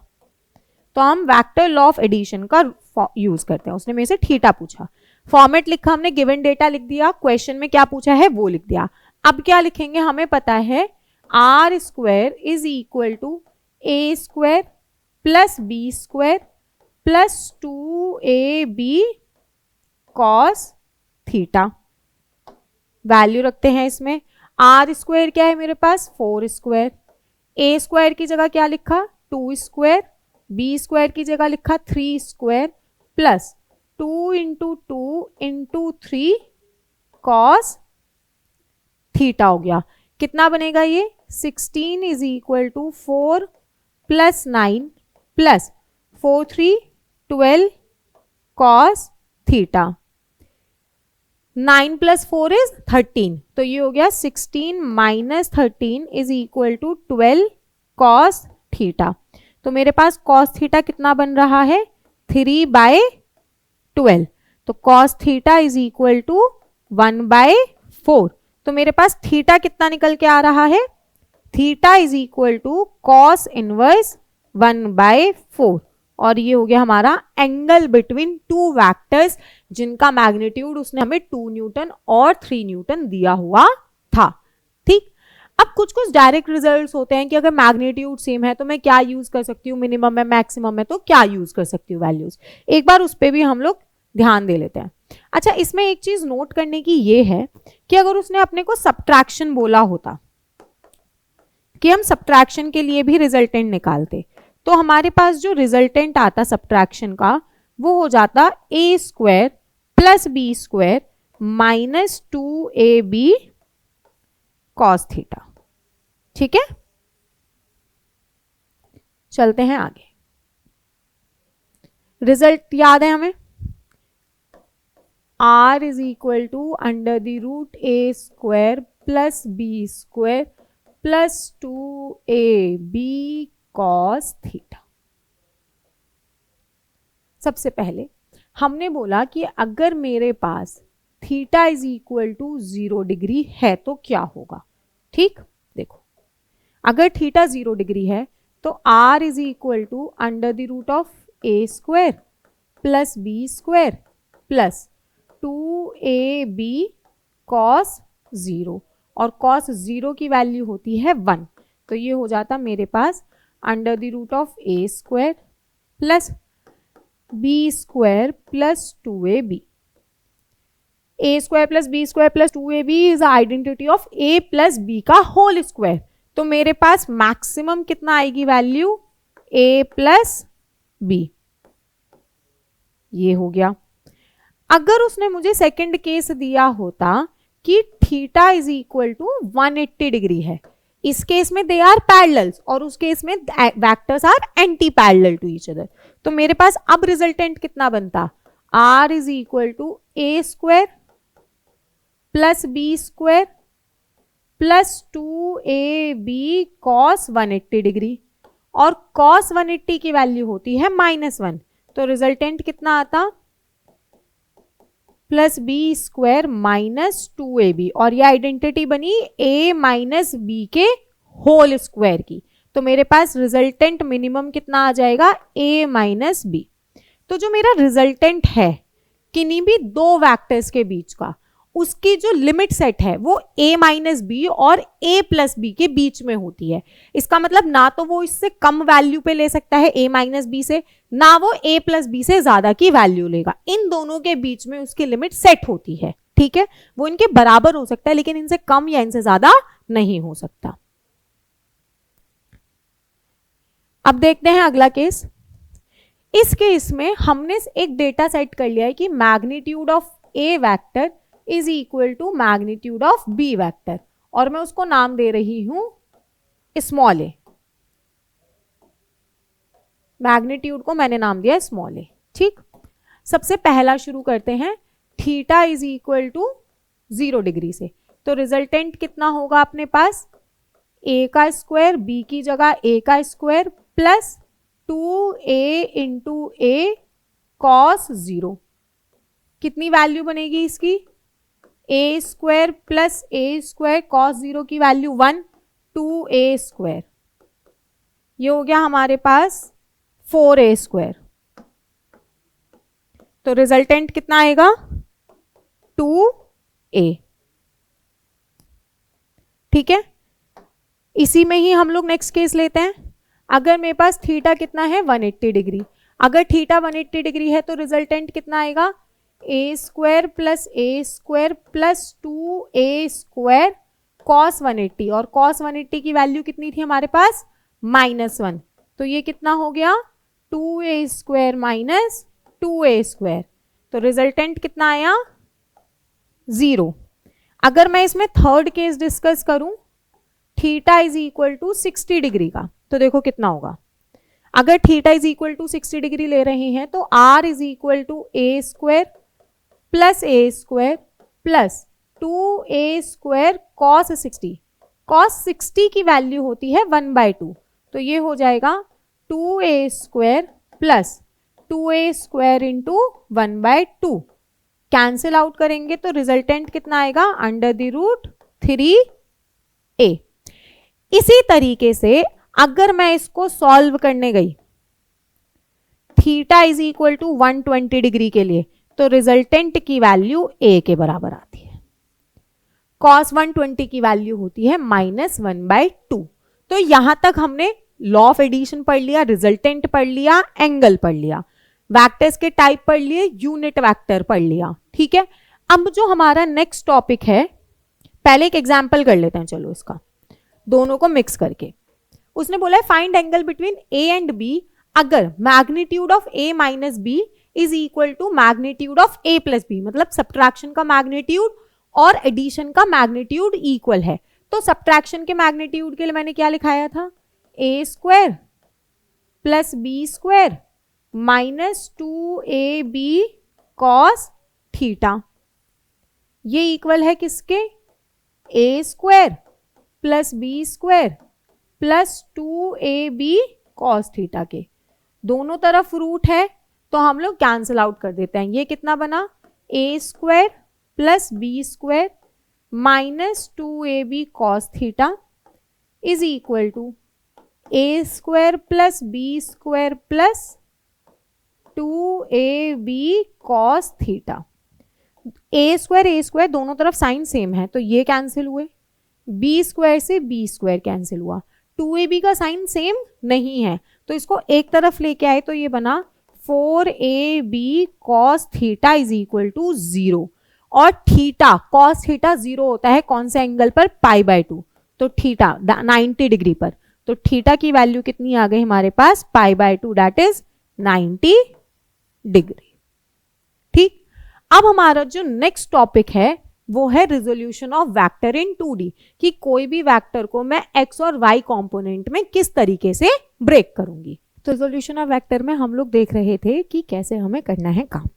A: तो हम वेक्टर लॉ ऑफ एडिशन का यूज करते हैं। उसने मेरे से थीटा पूछा, फॉर्मेट लिखा हमने, गिवन डेटा लिख दिया, क्वेश्चन में क्या पूछा है वो लिख दिया। अब क्या लिखेंगे, हमें पता है R square is equal to A square plus B square plus 2ab cos theta. Value रखते हैं इसमें। आर स्क्वायर क्या है मेरे पास, 4 स्क्वायर, ए स्क्वायर की जगह क्या लिखा, 2 स्क्वायर, बी स्क्वायर की जगह लिखा 3 square plus 2 into 2 into 3 cos theta हो गया। कितना बनेगा ये, 16 is equal to 4 plus 9 plus 4 3 12 cos theta. 9 plus 4 is 13, तो ये हो गया 16 minus 13 is equal to 12 cos theta. तो मेरे पास कॉस थीटा कितना बन रहा है, 3/12। तो cos theta is equal to 1/4। तो मेरे पास थीटा कितना निकल के आ रहा है, theta is equal to cos inverse 1/4। और ये हो गया हमारा एंगल बिटवीन 2 वेक्टर्स जिनका मैग्नीट्यूड उसने हमें 2 न्यूटन और 3 न्यूटन दिया हुआ था, ठीक। अब कुछ कुछ डायरेक्ट रिजल्ट्स होते हैं कि अगर मैग्नीट्यूड सेम है तो मैं क्या यूज कर सकती हूँ, मिनिमम है मैक्सिमम है तो क्या यूज कर सकती हूँ वैल्यूज। एक बार उस पर भी हम लोग ध्यान दे लेते हैं। अच्छा, इसमें एक चीज नोट करने की ये है कि अगर उसने अपने को सब्ट्रैक्शन बोला होता कि हम सब्ट्रैक्शन के लिए भी रिजल्टेंट निकालते, तो हमारे पास जो रिजल्टेंट आता सब्ट्रैक्शन का वो हो जाता A square plus B square minus 2ab cos theta, ठीक है। चलते हैं आगे। रिजल्ट याद है हमें, r is equal to under the root A square plus B square plus 2ab cos theta. सबसे पहले हमने बोला कि अगर मेरे पास theta is equal to 0 degree है तो क्या होगा, ठीक। देखो, अगर थीटा 0 डिग्री है तो r is equal to under the root of A square plus B square plus 2ab cos 0, और कॉस 0 की वैल्यू होती है 1। तो ये हो जाता मेरे पास under the root of A square plus B square plus 2ab। A square plus B square plus 2ab is identity of A plus B का होल स्क्वायर। तो मेरे पास मैक्सिमम कितना आएगी वैल्यू, ए प्लस बी। ये हो गया। अगर उसने मुझे सेकंड केस दिया होता कि theta is equal to 180 degree है, इस केस में दे आर पैरेलल्स और उस केस में vectors are anti parallel to each other, तो मेरे पास अब रिजल्टेंट कितना बनता, r is equal to A square plus B square plus 2ab cos 180 degree, और कॉस 180 की वैल्यू होती है -1। तो रिजल्टेंट कितना आता, plus B square minus 2ab, और ये आइडेंटिटी बनी a माइनस बी के होल स्क्वायर की। तो मेरे पास रिजल्टेंट मिनिमम कितना आ जाएगा, a माइनस बी। तो जो मेरा रिजल्टेंट है किन्हीं भी दो वेक्टर्स के बीच का, उसकी जो लिमिट सेट है वो a माइनस बी और a प्लस बी के बीच में होती है। इसका मतलब ना तो वो इससे कम वैल्यू पे ले सकता है a माइनस बी से, ना वो a प्लस बी से ज्यादा की वैल्यू लेगा। इन दोनों के बीच में उसकी लिमिट सेट होती है, ठीक है। वो इनके बराबर हो सकता है लेकिन इनसे कम या इनसे ज्यादा नहीं हो सकता। अब देखते हैं अगला केस। इस केस में हमने एक डेटा सेट कर लिया है कि magnitude of A vector is equal to magnitude of B vector, और मैं उसको नाम दे रही हूं स्मॉल ए। मैग्नीट्यूड को मैंने नाम दिया स्मॉल ए, ठीक। सबसे पहला शुरू करते हैं, theta is equal to 0 degree से। तो रिजल्टेंट कितना होगा अपने पास, a का स्क्वायर b की जगह a का square plus 2a into a cos 0। कितनी वैल्यू बनेगी इसकी, a square plus a square cos 0 की वैल्यू 1, 2a स्क्वायर, ये हो गया हमारे पास 4a स्क्वायर। तो रिजल्टेंट कितना आएगा, 2a, ठीक है। इसी में ही हम लोग नेक्स्ट केस लेते हैं। अगर मेरे पास थीटा कितना है 180 डिग्री, अगर थीटा 180 डिग्री है तो रिजल्टेंट कितना आएगा, a square plus a square plus 2a square cos 180, और कॉस 180 की वैल्यू कितनी थी हमारे पास, -1। तो ये कितना हो गया, 2a square minus 2a square. तो रिजल्टेंट कितना आया, 0। अगर मैं इसमें थर्ड केस डिस्कस करूं, theta is equal to 60 degree का, तो देखो कितना होगा। अगर theta is equal to 60 degree ले रहे हैं तो r is equal to a square plus a square plus 2a square cos 60। Cos 60 की वैल्यू होती है 1/2, तो ये हो जाएगा 2a square plus 2a square into 1/2। Cancel out करेंगे तो रिजल्टेंट कितना आएगा, √3a। इसी तरीके से अगर मैं इसको सॉल्व करने गई theta is equal to 120 degree के लिए, तो रिजल्टेंट की वैल्यू a के बराबर आती है। कॉस 120 की वैल्यू होती है -1/2। तो यहां तक हमने लॉ ऑफ एडिशन पढ़ लिया, रिजल्टेंट पढ़ लिया, एंगल पढ़ लिया, वेक्टर्स के टाइप पढ़ लिए, यूनिट वेक्टर पढ़ लिया, ठीक है। अब जो हमारा नेक्स्ट टॉपिक है, पहले एक एग्जांपल कर लेते हैं, चलो इसका दोनों को मिक्स करके। उसने बोला है find angle between a and b अगर magnitude of a minus b is equal to magnitude of a plus b, मतलब सब्ट्रैक्शन का मैग्नीट्यूड और एडिशन का मैग्नीट्यूड इक्वल है। तो सब्ट्रैक्शन के मैग्नीट्यूड के लिए मैंने क्या लिखाया था, a square plus b square minus 2ab cos theta, ये इक्वल है किसके, a square plus B square plus 2ab cos theta के। दोनों तरफ रूट है तो हम लोग कैंसिल आउट कर देते हैं। ये कितना बना, a square plus B square minus 2ab cos theta is equal to a square plus B square plus 2ab cos theta. a square दोनों तरफ साइन सेम है तो ये कैंसिल हुए, बी स्क्वायर से बी स्क्वायर कैंसिल हुआ, 2ab का sign same नहीं है तो इसको एक तरफ लेके आए तो ये बना 4ab cos theta is equal to 0। और थीटा कॉस थीटा 0 होता है कौन से एंगल पर, π/2, तो थीटा 90 डिग्री पर। तो थीटा की वैल्यू कितनी आ गई हमारे पास, π/2 दैट इज 90 डिग्री, ठीक। अब हमारा जो नेक्स्ट टॉपिक है वो है resolution of vector in 2D, कि कोई भी वेक्टर को मैं x और y कंपोनेंट में किस तरीके से ब्रेक करूंगी। तो रिजोल्यूशन ऑफ वेक्टर में हम लोग देख रहे थे कि कैसे हमें करना है काम।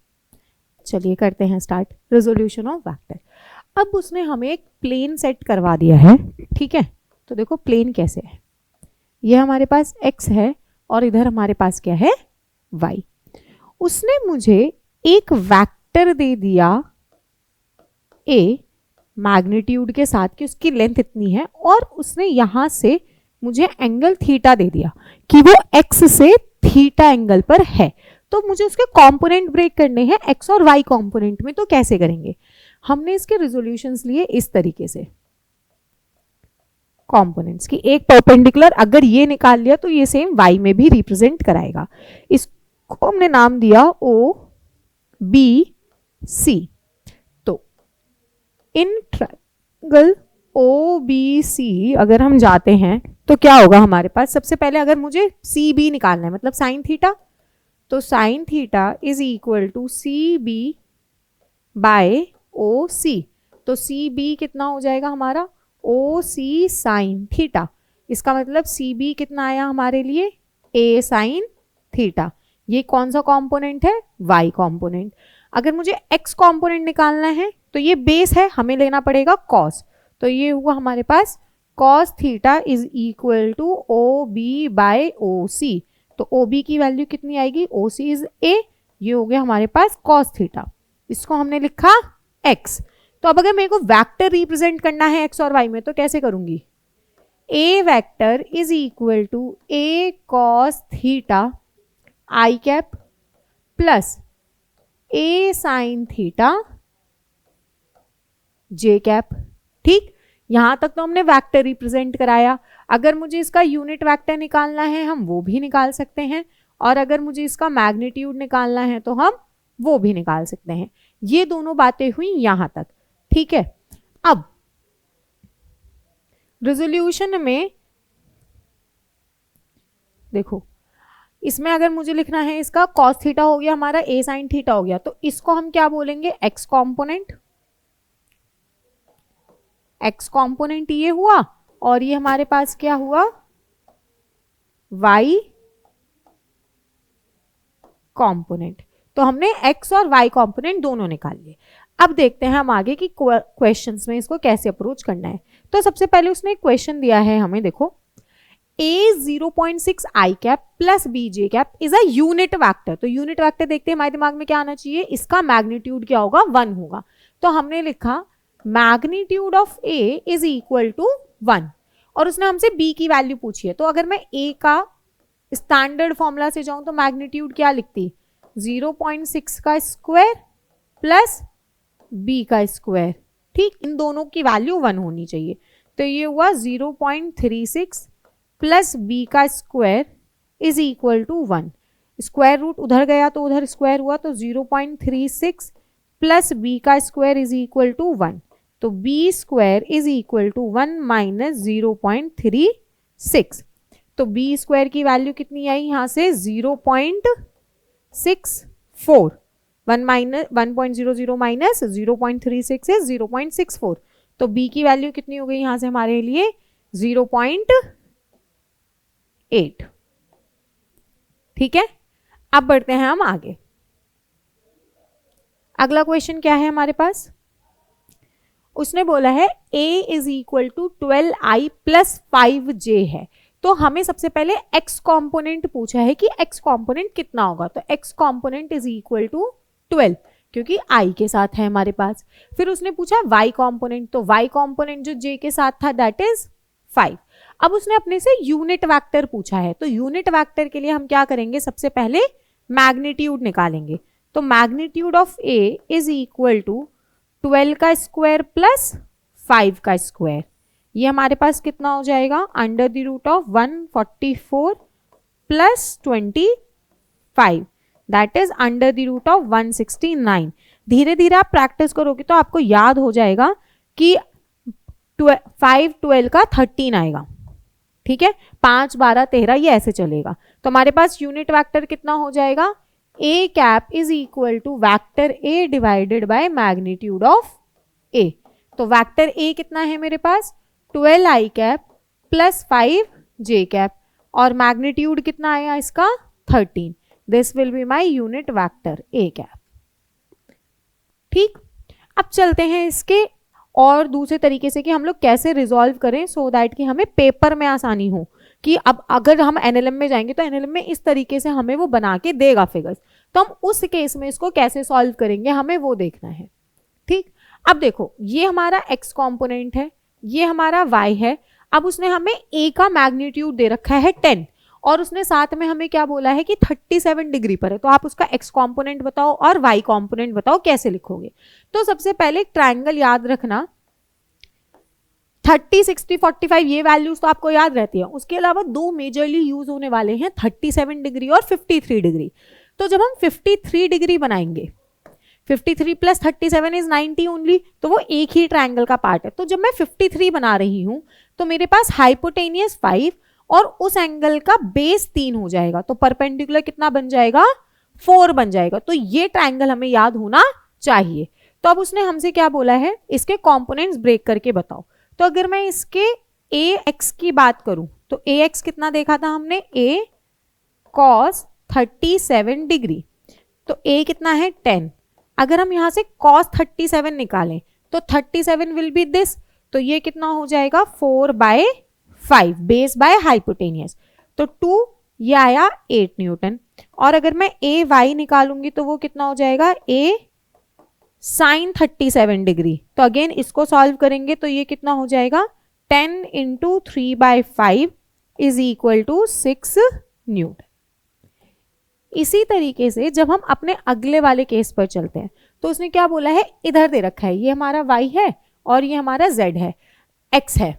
A: चलिए करते हैं स्टार्ट रिजोल्यूशन ऑफ वेक्टर। अब उसने हमें एक प्लेन सेट करवा दिया है, ठीक है। तो देखो प्लेन कैसे है, ये हमारे पास x है और इधर हमारे पास क्या है, y। उसने मुझे एक वेक्टर दे दिया ए मैग्नीट्यूड के साथ कि उसकी लेंथ इतनी है, और उसने यहां से मुझे एंगल थीटा दे दिया कि वो एक्स से थीटा एंगल पर है, तो मुझे उसके कंपोनेंट ब्रेक करने हैं एक्स और वाई कंपोनेंट में। तो कैसे करेंगे? हमने इसके रिजोल्यूशंस लिए इस तरीके से, कंपोनेंट्स की एक परपेंडिकुलर अगर ये निकाल लिया तो ये सेम वाई में भी रिप्रेजेंट कराएगा। इसको हमने नाम दिया ओ बी सी। तो in triangle O B C अगर हम जाते हैं तो क्या होगा हमारे पास? सबसे पहले अगर मुझे सी बी निकालना है, मतलब साइन थीटा, तो sine theta is equal to C B by O C. तो सी बी कितना हो जाएगा हमारा? O C sine theta. इसका मतलब सी बी कितना आया हमारे लिए? A sine theta. ये कौन सा कंपोनेंट है? Y component. अगर मुझे एक्स कंपोनेंट निकालना है तो ये बेस है, हमें लेना पड़ेगा कॉस। तो ये हुआ हमारे पास cos theta is equal to O B by O C. तो ओ बी की वैल्यू कितनी आएगी? O C is A. ये हो गया हमारे पास कॉस थीटा, इसको हमने लिखा एक्स। तो अब अगर मेरे को वेक्टर रिप्रेजेंट करना है एक्स और वाई में तो कैसे करूंगी? A vector is equal to A cos theta I cap plus A sine theta J cap. ठीक, यहां तक तो हमने वेक्टर रिप्रेजेंट कराया। अगर मुझे इसका यूनिट वेक्टर निकालना है हम वो भी निकाल सकते हैं, और अगर मुझे इसका मैग्नीट्यूड निकालना है तो हम वो भी निकाल सकते हैं। ये दोनों बातें हुई यहां तक। ठीक है, अब रेजोल्यूशन में देखो, इसमें अगर मुझे लिखना है इसका कॉस थीटा हो गया हमारा, ए साइन थीटा हो गया, तो इसको हम क्या बोलेंगे? X component. एक्स कंपोनेंट ये हुआ, और ये हमारे पास क्या हुआ? Y component. तो हमने एक्स और वाई कंपोनेंट दोनों निकाल लिए। अब देखते हैं हम आगे की क्वेश्चंस में इसको कैसे अप्रोच करना है। तो सबसे पहले उसने एक क्वेश्चन दिया है हमें, देखो, a 0.6 I cap plus B J cap is a unit vector. तो यूनिट वैक्टर देखते हैं हमारे दिमाग में क्या आना चाहिए? इसका मैग्नीट्यूड क्या होगा? 1 होगा। तो हमने लिखा magnitude of a is equal to 1, और उसने हमसे b की वैल्यू पूछी है। तो अगर मैं a का स्टैंडर्ड फॉर्मूला से जाऊं तो मैग्नीट्यूड क्या लिखती? 0.6 का स्क्वायर प्लस b का स्क्वायर। ठीक, इन दोनों की वैल्यू 1 होनी चाहिए। तो ये हुआ 0.36 प्लस b का square is equal to 1। Square root उधर गया तो उधर स्क्वायर हुआ, तो 0.36 प्लस b का स्क्वायर इज इक्वल टू 1। तो b square is equal to 1 minus 0.36। तो b स्क्वायर की वैल्यू कितनी आई यहाँ से? 0.64। 1 माइनस 1.00 माइनस 0.36 है 0.64। तो b की वैल्यू कितनी हो गई यहां से हमारे लिए? 0.8। ठीक है, अब बढ़ते हैं हम आगे। अगला क्वेश्चन क्या है हमारे पास? उसने बोला है a is equal to 12i plus 5j है। तो हमें सबसे पहले x कंपोनेंट पूछा है कि x कंपोनेंट कितना होगा। तो x component is equal to 12, क्योंकि i के साथ है हमारे पास। फिर उसने पूछा y कंपोनेंट, तो y कंपोनेंट जो j के साथ था दैट इज 5। अब उसने अपने से यूनिट वेक्टर पूछा है, तो यूनिट वेक्टर के लिए हम क्या करेंगे? सबसे पहले मैग्नीट्यूड निकालेंगे। तो magnitude of a is equal to 12 का स्क्वायर प्लस 5 का स्क्वायर। ये हमारे पास कितना हो जाएगा? Under the root of 144 plus 25, that is under the root of 169। धीरे धीरे आप प्रैक्टिस करोगे तो आपको याद हो जाएगा कि 5 12 का 13 आएगा। ठीक है, 5 12 13 ये ऐसे चलेगा। तो हमारे पास यूनिट वेक्टर कितना हो जाएगा? a cap is equal to vector a divided by magnitude of a। तो वेक्टर a कितना है मेरे पास? 12i cap plus 5j cap, और मैग्नीट्यूड कितना आया इसका? 13। This will be my unit vector a cap. ठीक, अब चलते हैं इसके और दूसरे तरीके से कि हम लोग कैसे रिजॉल्व करें सो दैट कि हमें पेपर में आसानी हो। कि अब अगर हम एनएलएम में जाएंगे तो एनएलएम में इस तरीके से हमें वो बना के देगा फिगर्स, तो हम उस केस में इसको कैसे सॉल्व करेंगे हमें वो देखना है। ठीक, अब देखो ये हमारा x कंपोनेंट है, ये हमारा y है। अब उसने हमें a का मैग्नीट्यूड दे रखा है 10 और उसने साथ में हमें क्या बोला है कि 37 डिग्री पर है। तो आप उसका x कंपोनेंट बताओ और y कंपोनेंट बताओ कैसे लिखोगे। तो सबसे पहले ट्रायंगल याद रखना, 30, 60, 45 ये वैल्यूज तो आपको याद रहती है। उसके अलावा दो मेजरली यूज होने वाले हैं 37 डिग्री और 53 डिग्री। तो जब हम 53 डिग्री बनाएंगे, 53 प्लस 37 इज 90 ओनली, तो वो एक ही ट्रायंगल का पार्ट है। तो जब मैं 53 बना रही हूं तो मेरे पास हाइपोटेनियस 5 और उस एंगल का बेस 3 हो जाएगा। तो परपेंडिकुलर कितना बन जाएगा, 4 बन जाएगा। तो ये ट्रायंगल हमें याद होना चाहिए। तो अब उसने हमसे क्या बोला है, इसके कंपोनेंट्स ब्रेक करके बताओ। तो अगर मैं इसके ax की बात करूं तो ax कितना देखा था हमने, a cos 37 डिग्री। तो a कितना है 10। अगर हम यहां से cos 37 निकालें तो 37 विल बी दिस, तो ये कितना हो जाएगा 4/5 बेस बाय हाइपोटेनियस। तो 2 ये आया 8 न्यूटन। और अगर मैं ए वाई निकालूंगी तो वो कितना हो जाएगा a sin 37 डिग्री। तो अगेन इसको सॉल्व करेंगे तो ये कितना हो जाएगा 10 into 3/5 is equal to 6 newton. इसी तरीके से जब हम अपने अगले वाले केस पर चलते हैं तो उसने क्या बोला है, इधर दे रखा है ये हमारा y है और ये हमारा z है, x है।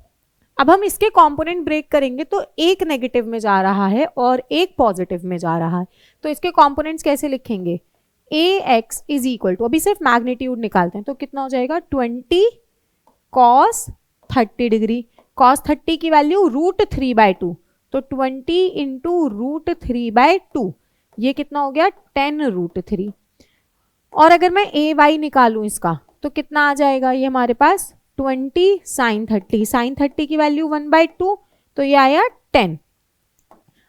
A: अब हम इसके कंपोनेंट ब्रेक करेंगे तो एक नेगेटिव में जा रहा है और एक पॉजिटिव में जा रहा है। तो इसके कंपोनेंट्स कैसे लिखेंगे, ax इज इक्वल टू, अभी सिर्फ मैग्नीट्यूड निकालते हैं तो कितना हो जाएगा 20 cos 30 डिग्री। cos 30 की वैल्यू √3/2, तो 20 इंटू √3/2 ये कितना हो गया 10√3। और अगर मैं ए वाई निकालूं इसका तो कितना आ जाएगा, ये हमारे पास 20 sin 30, sin 30 की वैल्यू 1/2 तो ये आया 10।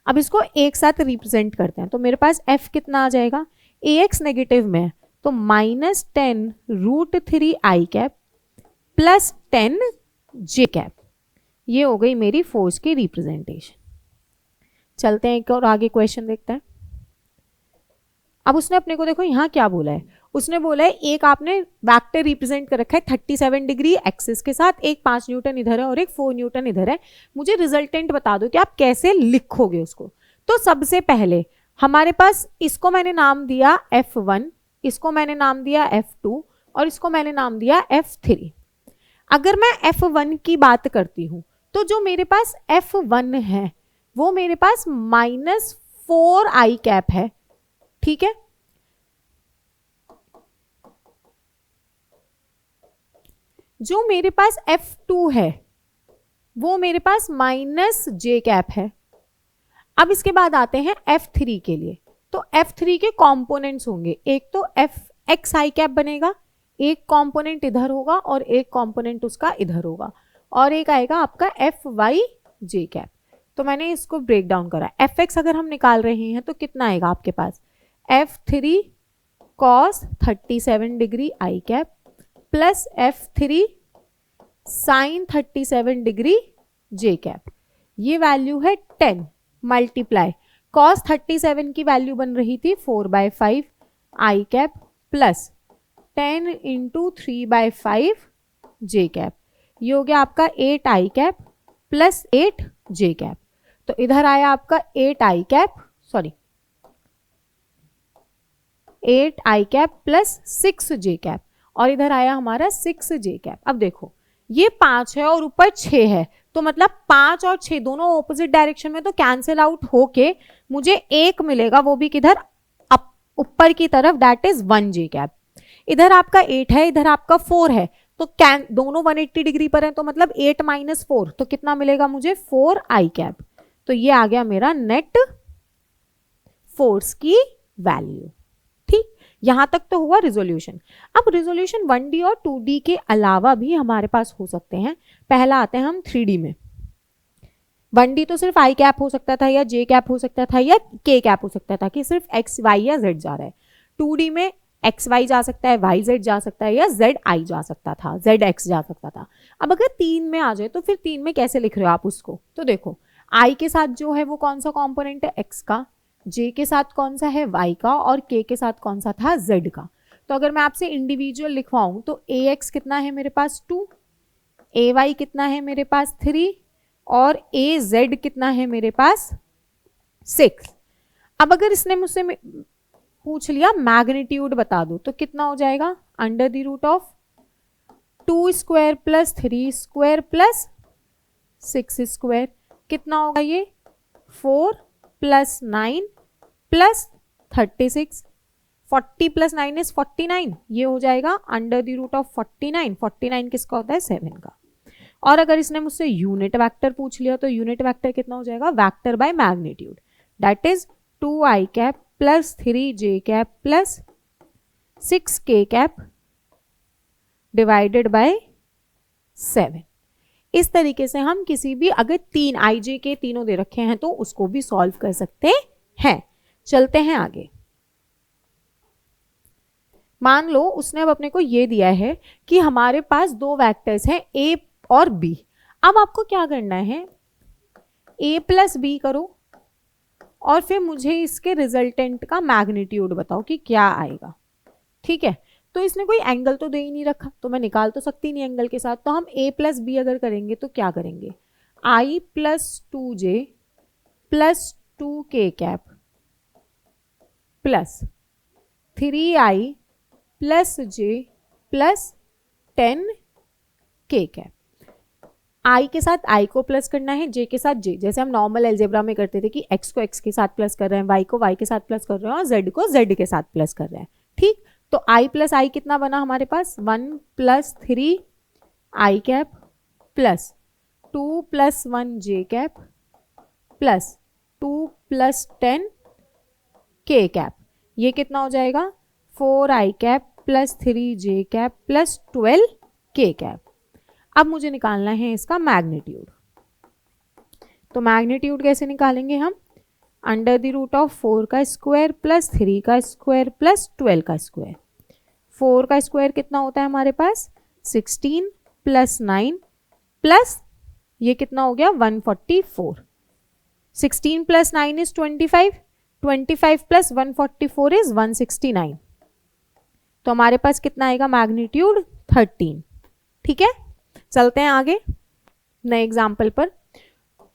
A: अब इसको एक साथ रिप्रेजेंट करते हैं तो मेरे पास f कितना आ जाएगा, ax नेगेटिव में है तो -10 √3i cap plus 10 j cap. ये हो गई मेरी फोर्स की रिप्रेजेंटेशन। चलते हैं एक और आगे क्वेश्चन देखते हैं। अब उसने अपने को देखो यहाँ क्या बोला है, उसने बोला है एक आपने वेक्टर रिप्रेजेंट कर रखा है 37 डिग्री एक्सिस के साथ, एक 5 न्यूटन इधर है और एक 4 न्यूटन इधर है। मुझे रिजल्टेंट बता दो कि आप कैसे लिखोगे उसको। तो सबसे पहले हमारे पास इसको मैंने नाम दिया F1, इसको मैंने नाम दिया F2 और इसको मैंने नाम दिया F3। अगर मैं F1 की बात करती हूं तो जो मेरे पास F1 है वो मेरे पास -4i कैप है, ठीक है। जो मेरे पास F2 है वो मेरे पास -j कैप है। अब इसके बाद आते हैं F3 के लिए। तो F3 के कंपोनेंट्स होंगे, एक तो fxi कैप बनेगा, एक कंपोनेंट इधर होगा और एक कंपोनेंट उसका इधर होगा, और एक आएगा आपका fyj कैप। तो मैंने इसको ब्रेक डाउन करा। fx अगर हम निकाल रहे हैं तो कितना आएगा आपके पास, F3 cos 37 degree i cap plus F3 sin 37 degree j cap. ये वैल्यू है 10 मल्टीप्लाई cos 37 की वैल्यू बन रही थी 4/5 i cap plus 10 into 3/5 j cap. ये हो गया आपका 8i cap plus 8 j cap. तो इधर आया आपका 8i cap, sorry 8i cap plus 6j cap, और इधर आया हमारा 6j कैप। अब देखो ये 5 है और ऊपर 6 है, तो मतलब 5 और 6 दोनों ऑपोजिट डायरेक्शन में, तो कैंसिल आउट होके मुझे एक मिलेगा, वो भी किधर, ऊपर की तरफ, दैट इज 1j कैप। इधर आपका 8 है, इधर आपका 4 है, तो दोनों 180 डिग्री पर है, तो मतलब 8 - 4 तो कितना मिलेगा मुझे 4i कैप। तो ये आ गया मेरा नेट फोर्स की वैल्यू। ठीक, यहां तक तो हुआ रिजोल्यूशन। अब रिजोल्यूशन 1D और 2D के अलावा भी हमारे पास हो सकते हैं। पहला आते हैं हम 3D में। 1D तो सिर्फ i कैप हो सकता था या j कैप हो सकता था या k कैप हो सकता था कि सिर्फ x y या z जा रहा है। 2D में एक्स वाई जा सकता है, वाई जेड जा सकता है या जेड आई जा सकता था, जेड एक्स जा सकता था। अब अगर 3 में आ जाए तो फिर 3 में कैसे लिख रहे हो आप उसको, तो देखो आई के साथ जो है वो कौन सा कंपोनेंट है, एक्स का, जे के साथ कौन सा है, वाई का, और के साथ कौन सा था, जेड का। तो अगर मैं आपसे इंडिविजुअल लिखवाऊं तो ax कितना है मेरे पास 2, ay कितना है मेरे पास 3 और az कितना है मेरे पास 6। अब अगर इसने मुझसे पूछ लिया मैग्नीट्यूड बता दो तो कितना हो जाएगा, under the root of 2 square plus 3 square plus 6 square, कितना होगा ये 4 प्लस 9 प्लस 36, 40 प्लस 9 इज 49, ये हो जाएगा अंडर द रूट ऑफ 49। 49 किसका होता है 7 का। और अगर इसने मुझसे यूनिट वेक्टर पूछ लिया तो यूनिट वेक्टर कितना हो जाएगा, vector by magnitude, that is 2i cap plus 3j cap plus 6k cap divided bye 7। इस तरीके से हम किसी भी, अगर 3 ij के तीनों दे रखे हैं तो उसको भी सॉल्व कर सकते हैं। चलते हैं आगे। मान लो उसने अब अपने को ये दिया है कि हमारे पास दो वेक्टर्स हैं a और b। अब आपको क्या करना है, a प्लस b करो और फिर मुझे इसके रिजल्टेंट का मैग्नीट्यूड बताओ कि क्या आएगा। ठीक है, तो इसने कोई एंगल तो दे ही नहीं रखा तो मैं निकाल तो सकती नहीं एंगल के साथ, तो हम a प्लस बी अगर करेंगे तो क्या करेंगे, i plus 2j plus 2k cap plus 3i plus j plus 10k cap. i के साथ i को प्लस करना है, j के साथ j, जैसे हम नॉर्मल अलजेब्रा में करते थे कि x को x के साथ प्लस कर रहे हैं, y को y के साथ प्लस कर रहे हैं और z को z के साथ प्लस कर रहे हैं। ठीक, तो i प्लस i कितना बना हमारे पास, 1 plus 3 i cap plus 2 plus 1 j cap plus 2 plus 10 k cap, ये कितना हो जाएगा 4i cap plus 3j cap plus 12k cap. अब मुझे निकालना है इसका मैग्नीट्यूड, तो मैग्नीट्यूड कैसे निकालेंगे हम, अंडर द रूट ऑफ 4 का स्क्वायर प्लस 3 का स्क्वायर प्लस 12 का स्क्वायर। 4 का स्क्वायर कितना होता है हमारे पास 16 प्लस 9 प्लस ये कितना हो गया 144। 16 प्लस 9 इज 25, 25 प्लस 144 इज 169, तो हमारे पास कितना आएगा मैग्नीट्यूड 13। ठीक है, चलते हैं आगे नए एग्जाम्पल पर।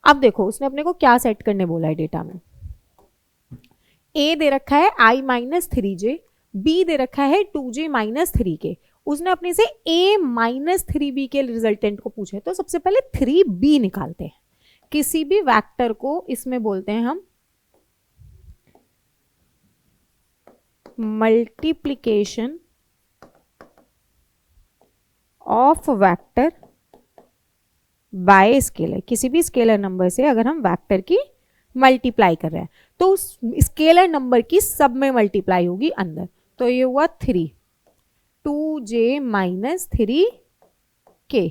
A: अब देखो उसने अपने को क्या सेट करने बोला है डेटा में, a दे रखा है i माइनस 3j, b दे रखा है 2j माइनस 3k। उसने अपने से a माइनस 3b के रिजल्टेंट को पूछा है, तो सबसे पहले 3b निकालते हैं। किसी भी वेक्टर को इसमें बोलते हैं हम multiplication of vector by scalar. किसी भी स्केलर नंबर से अगर हम वेक्टर की मल्टीप्लाई कर रहे हैं तो उस स्केलर नंबर की सब में मल्टीप्लाई होगी अंदर, तो ये हुआ 3, 2j माइनस 3k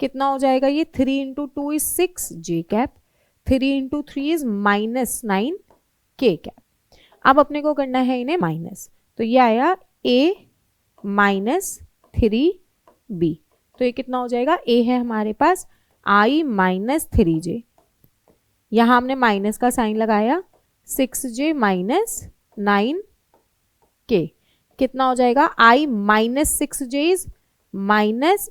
A: कितना हो जाएगा, ये 3 into 2 is 6j cap, 3 into 3 is minus 9k cap. अब अपने को करना है इन्हें माइनस, तो ये आया a माइनस 3b, तो ये कितना हो जाएगा, a है हमारे पास i माइनस 3j, यहां हमने माइनस का साइन लगाया, 6j माइनस 9k कितना हो जाएगा, i minus 6j is minus,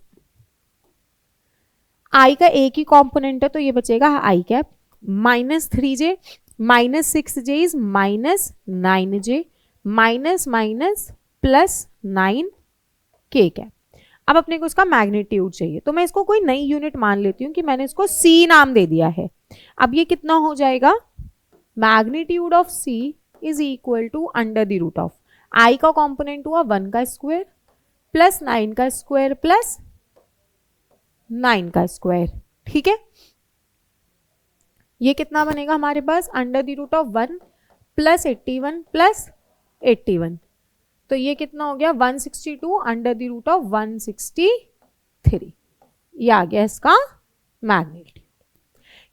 A: i का एक ही कॉम्पोनेंट है तो ये बचेगा i cap, minus 3j minus 6j is minus 9j, minus minus plus 9k cap. अब अपने को इसका मैग्नीट्यूड चाहिए, तो मैं इसको कोई नई यूनिट मान लेती हूँ कि मैंने इसको c नाम दे दिया है। अब ये कितना हो जाएगा, magnitude of c is equal to under the root of i का कॉम्पोनेंट हुआ 1 का स्क्वायर प्लस 9 का स्क्वायर प्लस 9 का स्क्वायर। ठीक है, ये कितना बनेगा हमारे पास, under the root of 1 plus 81 plus 81, तो ये कितना हो गया 162 अंडर द रूट ऑफ 163, ये आ गया इसका मैग्नीट्यूड।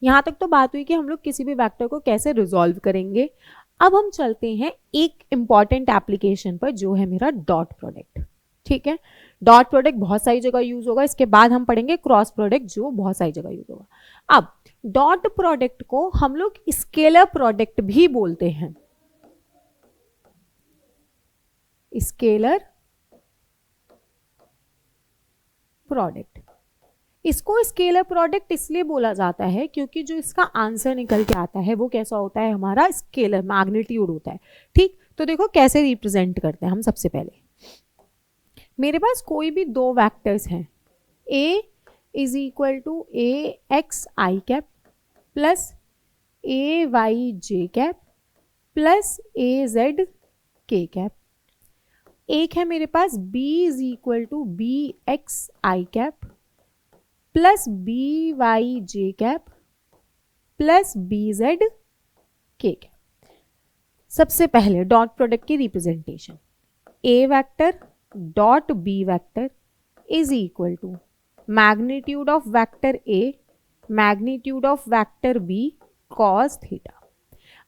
A: यहां तक तो बात हुई कि हम लोग किसी भी वेक्टर को कैसे रिजॉल्व करेंगे। अब हम चलते हैं एक इंपॉर्टेंट एप्लीकेशन पर जो है मेरा डॉट प्रोडक्ट। ठीक है, डॉट प्रोडक्ट बहुत सारी जगह यूज होगा, इसके बाद हम पढ़ेंगे क्रॉस प्रोडक्ट जो बहुत सारी जगह यूज होगा। अब डॉट प्रोडक्ट को हम लोग स्केलर प्रोडक्ट भी बोलते हैं, स्केलर प्रोडक्ट। इसको स्केलर प्रोडक्ट इसलिए बोला जाता है क्योंकि जो इसका आंसर निकल के आता है वो कैसा होता है, हमारा स्केलर मैग्नीट्यूड होता है। ठीक, तो देखो कैसे रिप्रेजेंट करते हैं हम। सबसे पहले मेरे पास कोई भी दो वेक्टर्स हैं, a is equal to A x I cap plus A Y J cap plus A Z के कैप। एक है मेरे पास b is equal to B X I cap plus B Y J cap plus B Z के cap. सबसे पहले dot product की representation, A vector dot B vector is equal to magnitude of vector A magnitude of vector B cos theta.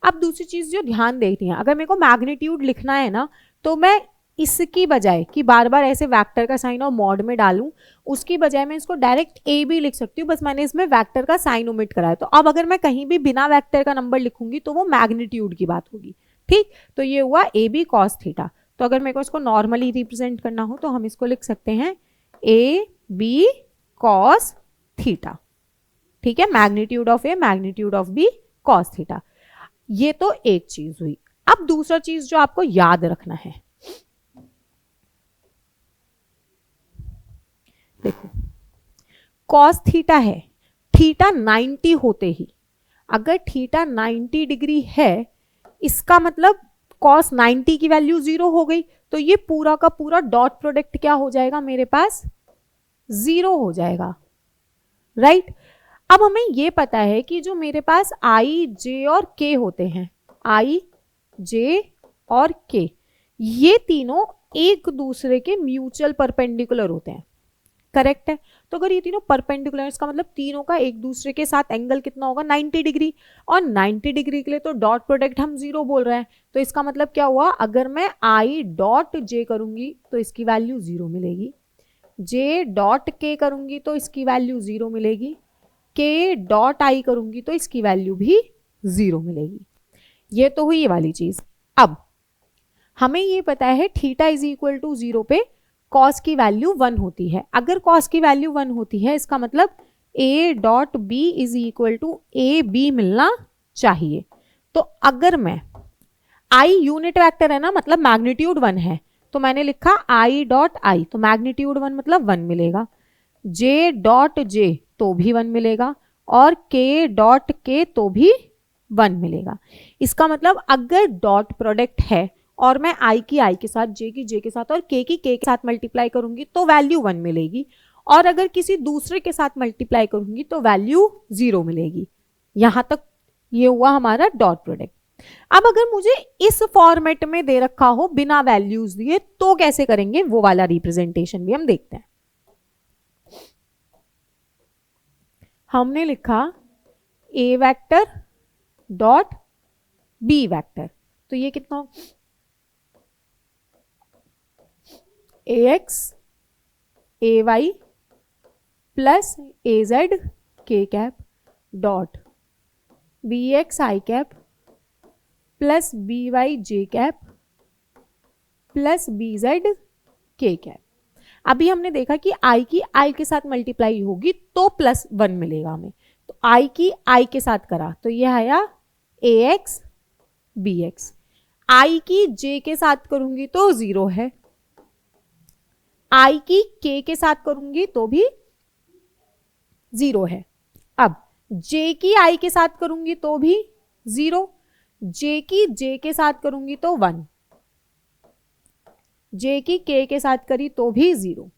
A: अब दूसरी चीज जो ध्यान देती है, अगर मेरे को मैग्नीट्यूड लिखना है ना तो मैं इसकी बजाय कि बार बार ऐसे वेक्टर का साइन और मॉड में डालूं, उसकी बजाय मैं इसको डायरेक्ट ए बी लिख सकती हूँ, बस मैंने इसमें वेक्टर का साइन ओमिट करा है। तो अब अगर मैं कहीं भी बिना वेक्टर का नंबर लिखूंगी तो वो मैग्नीट्यूड की बात होगी। ठीक, तो ये हुआ ए बी कॉस थीटा। तो अगर मेरे को इसको नॉर्मली रिप्रेजेंट करना हो तो हम इसको लिख सकते हैं ए बी कॉस थीटा। ठीक है, magnitude of A magnitude of B cos theta. ये तो एक चीज हुई। अब दूसरा चीज जो आपको याद रखना है, देखो कॉस थीटा है, थीटा 90 होते ही, अगर थीटा 90 डिग्री है इसका मतलब कॉस 90 की वैल्यू 0 हो गई, तो ये पूरा का पूरा डॉट प्रोडक्ट क्या हो जाएगा मेरे पास, 0 हो जाएगा। राइट, अब हमें ये पता है कि जो मेरे पास आई जे और के होते हैं, आई जे और के, ये तीनों एक दूसरे के म्यूचुअल परपेंडिकुलर होते हैं। करेक्ट है, तो अगर ये तीनों परपेंडिकुलर, इसका मतलब तीनों का एक दूसरे के साथ एंगल कितना होगा, 90 डिग्री। और 90 डिग्री के लिए तो डॉट प्रोडक्ट हम 0 बोल रहे हैं, तो इसका मतलब क्या हुआ, अगर मैं आई डॉट जे करूंगी तो इसकी वैल्यू 0 मिलेगी, जे डॉट के करूंगी तो इसकी वैल्यू 0 मिलेगी, के डॉट आई करूंगी तो इसकी वैल्यू भी 0 मिलेगी। ये तो हुई ये वाली चीज। अब हमें ये पता है थीटा इज इक्वल टू 0 पे कॉस की वैल्यू 1 होती है। अगर कॉस की वैल्यू 1 होती है इसका मतलब a dot B is equal to A B मिलना चाहिए। तो अगर मैं i यूनिट वेक्टर है ना, मतलब मैग्नीट्यूड 1 है, तो मैंने लिखा i डॉट आई, तो मैग्नीट्यूड 1 मतलब 1 मिलेगा, j डॉट जे तो भी 1 मिलेगा, और k डॉट के तो भी 1 मिलेगा। इसका मतलब अगर डॉट प्रोडक्ट है और मैं i की i के साथ, j की j के साथ और k की k के साथ मल्टीप्लाई करूंगी तो वैल्यू 1 मिलेगी, और अगर किसी दूसरे के साथ मल्टीप्लाई करूंगी तो वैल्यू 0 मिलेगी। यहां तक ये हुआ हमारा डॉट प्रोडक्ट। अब अगर मुझे इस फॉर्मेट में दे रखा हो बिना वैल्यूज दिए तो कैसे करेंगे, वो वाला रिप्रेजेंटेशन भी हम देखते हैं। हमने लिखा a vector dot b vector, तो ये कितना हो, ax ay plus az k cap dot bx i cap plus by j cap plus bz k cap. अभी हमने देखा कि i की i के साथ मल्टीप्लाई होगी तो प्लस 1 मिलेगा हमें, तो i की i के साथ करा तो ये आया ax bx, i की j के साथ करूंगी तो 0 है, i की k के साथ करूंगी तो भी 0 है। अब j की i के साथ करूंगी तो भी 0, j की j के साथ करूंगी तो 1, j की k के साथ करी तो भी 0,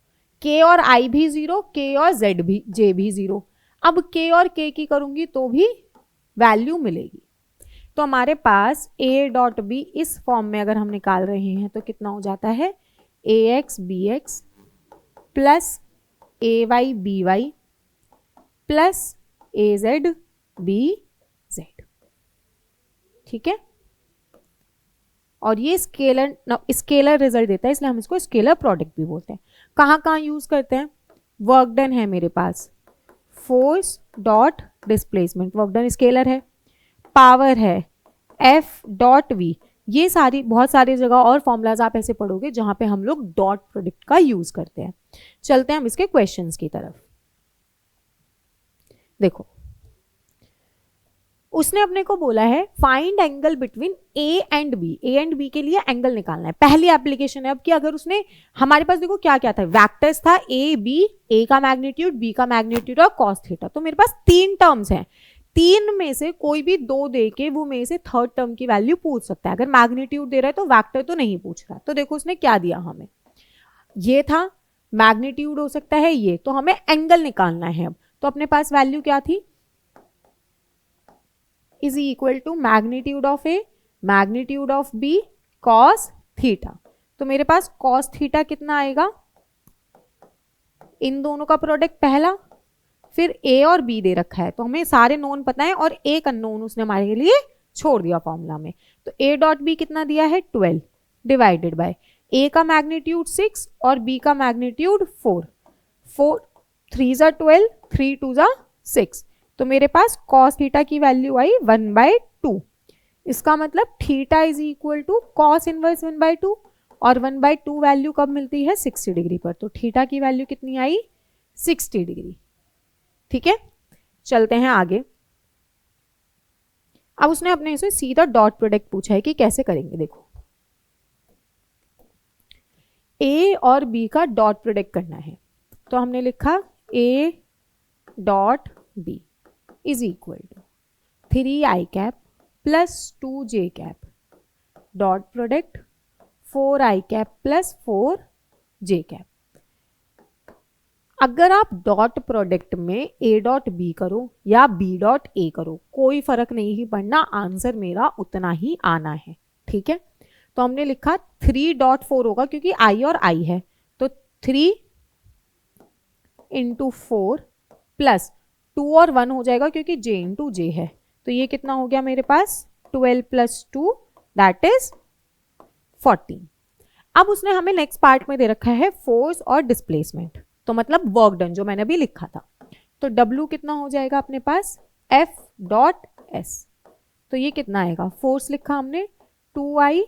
A: k और i भी 0, k और z भी j भी 0। अब k और k की करूंगी तो भी वैल्यू मिलेगी। तो हमारे पास a डॉट बी इस फॉर्म में अगर हम निकाल रहे हैं तो कितना हो जाता है, ax bx plus ay by plus az bz। ठीक है, और ये स्केलर रिजल्ट देता है, इसलिए हम इसको स्केलर प्रोडक्ट भी बोलते हैं। कहाँ कहाँ यूज करते हैं, वर्क डन है मेरे पास, force dot displacement, work done scalar है, पावर है f डॉट v, ये सारी बहुत सारी जगह और फॉर्मूलाज आप ऐसे पढ़ोगे जहां पे हम लोग डॉट प्रोडक्ट का यूज करते हैं। चलते हैं हम इसके क्वेश्चंस की तरफ। देखो, उसने अपने को बोला है find angle between A and B. A and B के लिए एंगल निकालना है। पहली एप्लीकेशन है अब कि अगर उसने, हमारे पास देखो क्या क्या था, वैक्टर्स था ए बी, ए का मैग्नीट्यूड, बी का मैग्नीट्यूड और कॉस थीटा। तो मेरे पास 3 टर्म्स हैं, 3 में से कोई भी 2 दे के वो में से थर्ड टर्म की वैल्यू पूछ सकता है। अगर मैग्नीट्यूड दे रहा है तो वैक्टर तो नहीं पूछ रहा। तो देखो उसने क्या दिया हमें, ये था मैग्नीट्यूड हो सकता है ये, तो हमें एंगल निकालना है अब। तो अपने पास वैल्यू क्या थी, is equal to magnitude of A magnitude of B cos theta. तो मेरे पास कॉस थीटा कितना आएगा, इन दोनों का प्रोडक्ट पहला, फिर ए और बी दे रखा है तो हमें सारे नोन पता है और एक अननोन उसने हमारे लिए छोड़ दिया फॉर्मूला में। तो ए डॉट बी कितना दिया है 12 डिवाइडेड बाय ए का मैग्नीट्यूड 6 और बी का मैग्नीट्यूड 4, 4 3 ज़ा 12, 3 2 ज़ा 6। तो मेरे पास cos थीटा की वैल्यू आई 1/2। इसका मतलब theta is equal to cos inverse 1/2 और 1/2 वैल्यू कब मिलती है 60 डिग्री पर। तो थीटा की वैल्यू कितनी आई 60 डिग्री। ठीक है, चलते हैं आगे। अब उसने अपने से सीधा डॉट प्रोडक्ट पूछा है कि कैसे करेंगे। देखो, ए और बी का डॉट प्रोडक्ट करना है तो हमने लिखा A dot B is equal to 3i cap plus 2j cap dot product 4i cap plus 4j cap. अगर आप डॉट प्रोडक्ट में a डॉट बी करो या b डॉट a करो कोई फर्क नहीं ही पड़ना, आंसर मेरा उतना ही आना है। ठीक है, तो हमने लिखा 3.4 होगा क्योंकि i और i है, तो 3 इंटू 4 प्लस 2 और 1 हो जाएगा क्योंकि j इंटू j है। तो ये कितना हो गया मेरे पास 12 प्लस 2 दैट इज 14। अब उसने हमें नेक्स्ट पार्ट में दे रखा है फोर्स और डिस्प्लेसमेंट, तो मतलब वर्क डन जो मैंने अभी लिखा था। तो W कितना हो जाएगा अपने पास F डॉट S। तो ये कितना आएगा, फोर्स लिखा हमने 2i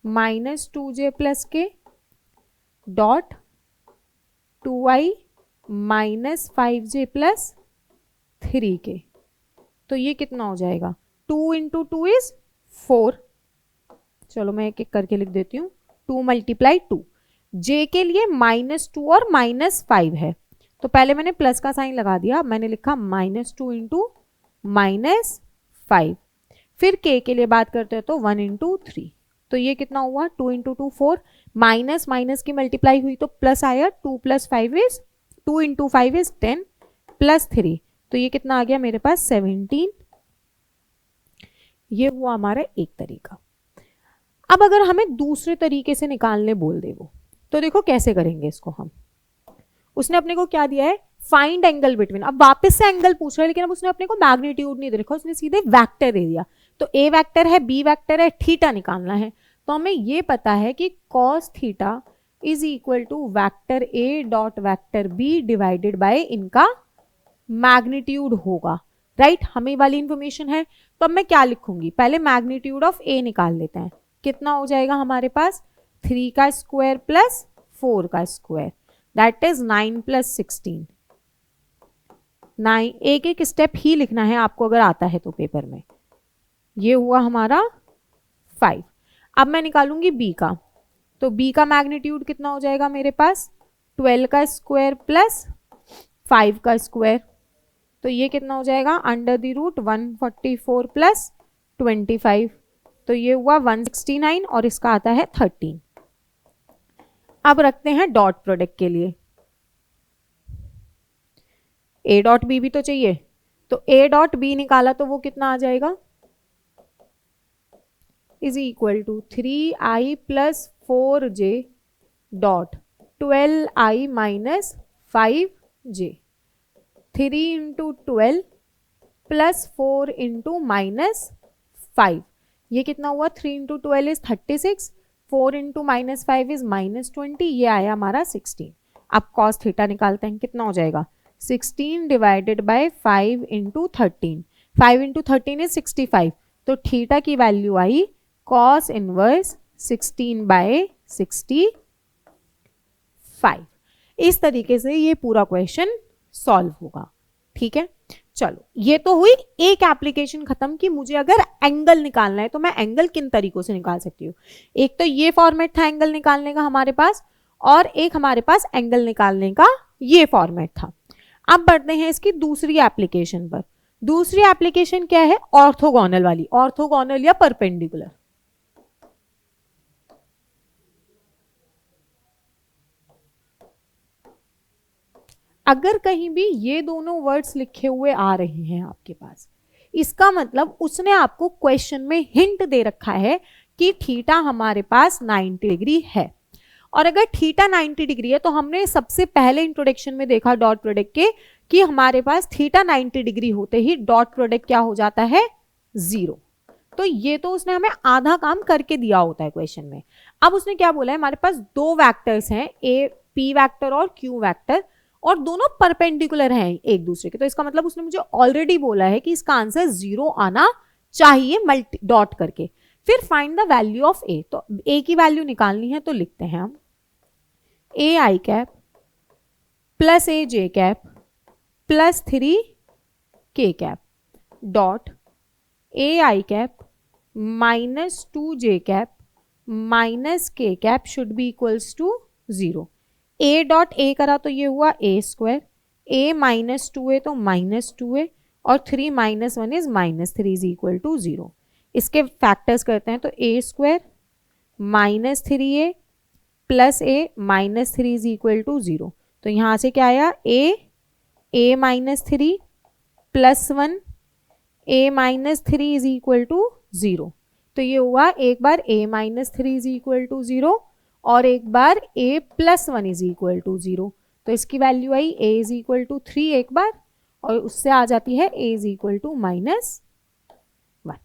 A: माइनस 2j प्लस के dot 2i minus 5j plus 3k। तो ये कितना हो जाएगा 2 इंटू 2 इज 4। चलो मैं एक एक करके लिख देती हूँ। 2 मल्टीप्लाई 2, j के लिए -2 और -5 है तो पहले मैंने प्लस का साइन लगा दिया, मैंने लिखा -2 इंटू -5। फिर k के लिए बात करते हैं तो 1 इंटू 3। तो ये कितना हुआ 2 इंटू 2 4, माइनस माइनस की मल्टीप्लाई हुई तो प्लस आया, 2 plus 5 is 2 into 5 is 10 plus 3। तो ये कितना आ गया मेरे पास 17। ये हुआ हमारा एक तरीका। अब अगर हमें दूसरे तरीके से निकालने बोल दे वो, तो देखो कैसे करेंगे इसको हम। उसने अपने को क्या दिया है फाइंड एंगल बिटवीन। अब वापस से एंगल पूछ रहा है लेकिन अब उसने अपने को मैग्नीट्यूड नहीं दे रखा, उसने सीधे वेक्टर दे दिया। तो ए वेक्टर है, बी वेक्टर है, थीटा निकालना है। तो हमें ये पता है कि cos theta is equal to vector A dot vector B divided by इनका मैग्नीट्यूड होगा। राइट, हमें वाली इंफॉर्मेशन है। तो अब मैं क्या लिखूंगी, पहले मैग्नीट्यूड ऑफ ए निकाल लेते हैं। कितना हो जाएगा हमारे पास 3 का स्क्वायर प्लस 4 का स्क्वायर दैट इज 9 प्लस 16। 9 एक एक स्टेप ही लिखना है आपको अगर आता है तो पेपर में। ये हुआ हमारा 5। अब मैं निकालूंगी बी का, तो बी का मैग्नीट्यूड कितना हो जाएगा मेरे पास 12 का स्क्वायर प्लस 5 का स्क्वायर। तो ये कितना हो जाएगा अंडर द रूट 144 प्लस 25। तो ये हुआ 169 और इसका आता है 13। अब रखते हैं डॉट प्रोडक्ट के लिए। ए डॉट बी भी तो चाहिए, तो ए डॉट बी निकाला तो वो कितना आ जाएगा is equal to 3i plus 4j dot 12i minus 5j। 3 into 12 plus 4 into minus 5। ये कितना हुआ 3 into 12 is 36, 4 into minus 5 is -20। ये आया हमारा 16। अब कॉस थीटा निकालते हैं, कितना हो जाएगा 16 divided by 5 into 13। 5 into 13 is 65। तो थीटा की वैल्यू आई cos इनवर्स 16/65। इस तरीके से ये पूरा क्वेश्चन सॉल्व होगा। ठीक है, चलो ये तो हुई एक एप्लीकेशन खत्म कि मुझे अगर एंगल निकालना है तो मैं एंगल किन तरीकों से निकाल सकती हूँ। एक तो ये फॉर्मेट था एंगल निकालने का हमारे पास, और एक हमारे पास एंगल निकालने का ये फॉर्मेट था। अब बढ़ते हैं इसकी दूसरी एप्लीकेशन पर। दूसरी एप्लीकेशन क्या है? ऑर्थोगोनल वाली, ऑर्थोगोनल या परपेंडिकुलर। अगर कहीं भी ये दोनों वर्ड्स लिखे हुए आ रहे हैं आपके पास, इसका मतलब उसने आपको क्वेश्चन में हिंट दे रखा है कि थीटा हमारे पास 90 डिग्री है। और अगर थीटा 90 डिग्री है तो हमने सबसे पहले इंट्रोडक्शन में देखा डॉट प्रोडक्ट के कि हमारे पास थीटा 90 डिग्री होते ही डॉट प्रोडक्ट क्या हो जाता है? 0। तो ये तो उसने हमें आधा काम करके दिया होता है क्वेश्चन में। अब उसने क्या बोला है, हमारे पास दो वेक्टर्स हैं, ए पी वेक्टर और क्यू वेक्टर, और दोनों परपेंडिकुलर हैं एक दूसरे के। तो इसका मतलब उसने मुझे ऑलरेडी बोला है कि इसका आंसर 0 आना चाहिए मल्टी डॉट करके। फिर फाइंड द वैल्यू ऑफ ए, तो ए की वैल्यू निकालनी है तो लिखते हैं हम A I cap plus A J cap plus 3 K cap dot A I cap minus 2 J cap minus K cap should be equals to 0। A dot A करा तो ये हुआ A square, A minus 2a तो minus 2a, और 3 minus 1 is minus 3 is equal to 0। इसके factors करते हैं तो A square minus 3a plus A minus 3 is equal to 0। तो यहाँ से क्या आया? A minus 3 plus 1 A minus 3 is equal to 0। तो ये हुआ एक बार A minus 3 is equal to 0 और एक बार a plus 1 is equal to 0। तो इसकी वैल्यू आई a इज इक्वल टू 3 एक बार, और उससे आ जाती है a is equal to minus 1।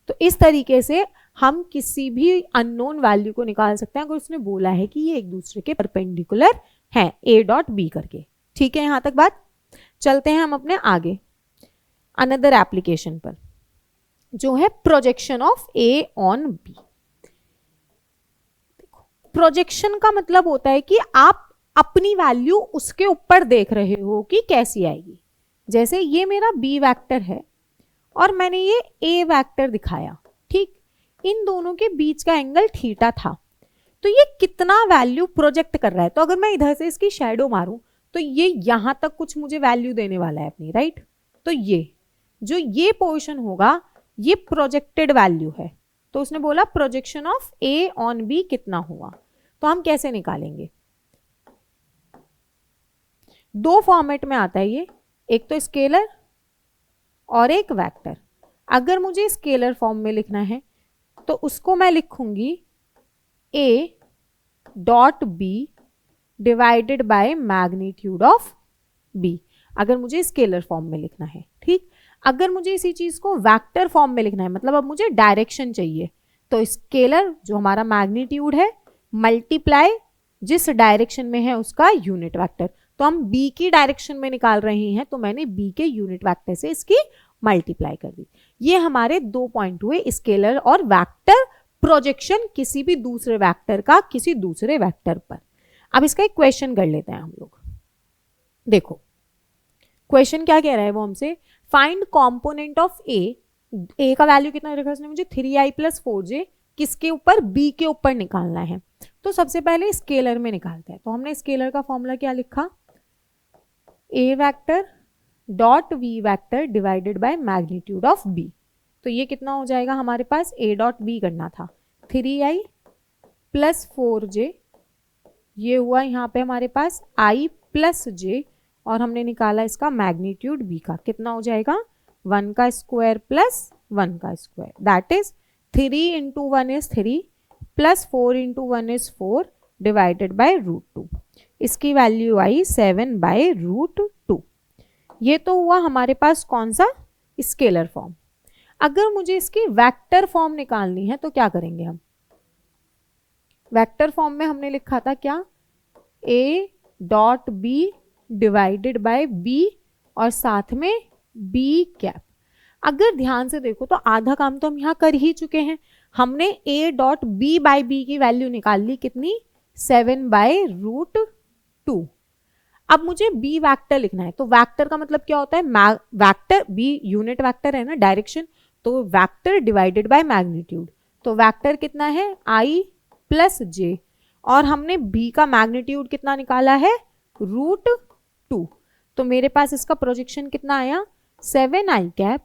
A: तो इस तरीके से हम किसी भी अननोन वैल्यू को निकाल सकते हैं अगर उसने बोला है कि ये एक दूसरे के परपेंडिकुलर हैं a डॉट b करके। ठीक है, यहां तक बात। चलते हैं हम अपने आगे अनदर एप्लीकेशन पर, जो है projection of a on b। Projection का मतलब होता है कि आप अपनी वैल्यू उसके ऊपर देख रहे हो कि कैसी आएगी। जैसे ये मेरा b वेक्टर है और मैंने ये a वेक्टर दिखाया, ठीक, इन दोनों के बीच का एंगल थीटा था, तो ये कितना वैल्यू प्रोजेक्ट कर रहा है। तो अगर मैं इधर से इसकी शैडो मारूं तो ये यहां तक कुछ मुझे वैल्यू देने वाला है अपनी, राइट। तो ये जो ये पोर्शन होगा ये प्रोजेक्टेड वैल्यू है। तो उसने बोला projection of A on B कितना हुआ, तो हम कैसे निकालेंगे? दो फॉर्मेट में आता है ये, एक तो स्केलर और एक वेक्टर। अगर मुझे स्केलर फॉर्म में लिखना है तो उसको मैं लिखूंगी A dot B divided by magnitude of B, अगर मुझे स्केलर फॉर्म में लिखना है, ठीक। अगर मुझे इसी चीज को वेक्टर फॉर्म में लिखना है, मतलब अब मुझे डायरेक्शन चाहिए, तो स्केलर जो हमारा मैग्नीट्यूड है मल्टीप्लाई जिस डायरेक्शन में है उसका यूनिट वेक्टर। तो हम b की डायरेक्शन में निकाल रहे हैं तो मैंने b के यूनिट वेक्टर से इसकी मल्टीप्लाई कर दी। ये हमारे दो पॉइंट हुए, स्केलर और वेक्टर प्रोजेक्शन किसी भी दूसरे वेक्टर का किसी दूसरे वेक्टर पर। अब इसका एक क्वेश्चन कर लेते हैं हम लोग। देखो क्वेश्चन क्या कह रहा है वो हमसे, फाइंड कॉम्पोनेंट ऑफ ए का वैल्यू कितना रखा उसने मुझे 3i प्लस 4j, किसके ऊपर? b के ऊपर निकालना है। तो सबसे पहले स्केलर में निकालते हैं। तो हमने स्केलर का फॉर्मूला क्या लिखा? a vector dot v vector divided by magnitude of b। तो ये कितना हो जाएगा हमारे पास? a डॉट b करना था 3i प्लस 4j, ये हुआ यहाँ पे हमारे पास i प्लस j, और हमने निकाला इसका मैग्नीट्यूड b का, कितना हो जाएगा? 1 का स्क्वायर प्लस 1 का square, that is 3 into 1 is 3 plus 4 into 1 is 4 divided by √2। इसकी वैल्यू आई 7 बाय √2। ये तो हुआ हमारे पास कौन सा? Scalar form. अगर मुझे इसकी वेक्टर फॉर्म निकालनी है तो क्या करेंगे हम? वेक्टर फॉर्म में हमने लिखा था क्या? a dot b divided by b और साथ में b कैप। अगर ध्यान से देखो तो आधा काम तो हम यहाँ कर ही चुके हैं। हमने a dot b by B की वैल्यू निकाल ली कितनी, 7/√2। अब मुझे b वैक्टर लिखना है, तो वैक्टर का मतलब क्या होता है, वैक्टर b यूनिट वैक्टर है ना, डायरेक्शन, तो वैक्टर डिवाइडेड बाय मैग्नीट्यूड। तो वैक्टर कितना है i प्लस j, और हमने b का मैग्नीट्यूड कितना निकाला है, √2। तो मेरे पास इसका प्रोजेक्शन कितना आया, 7i cap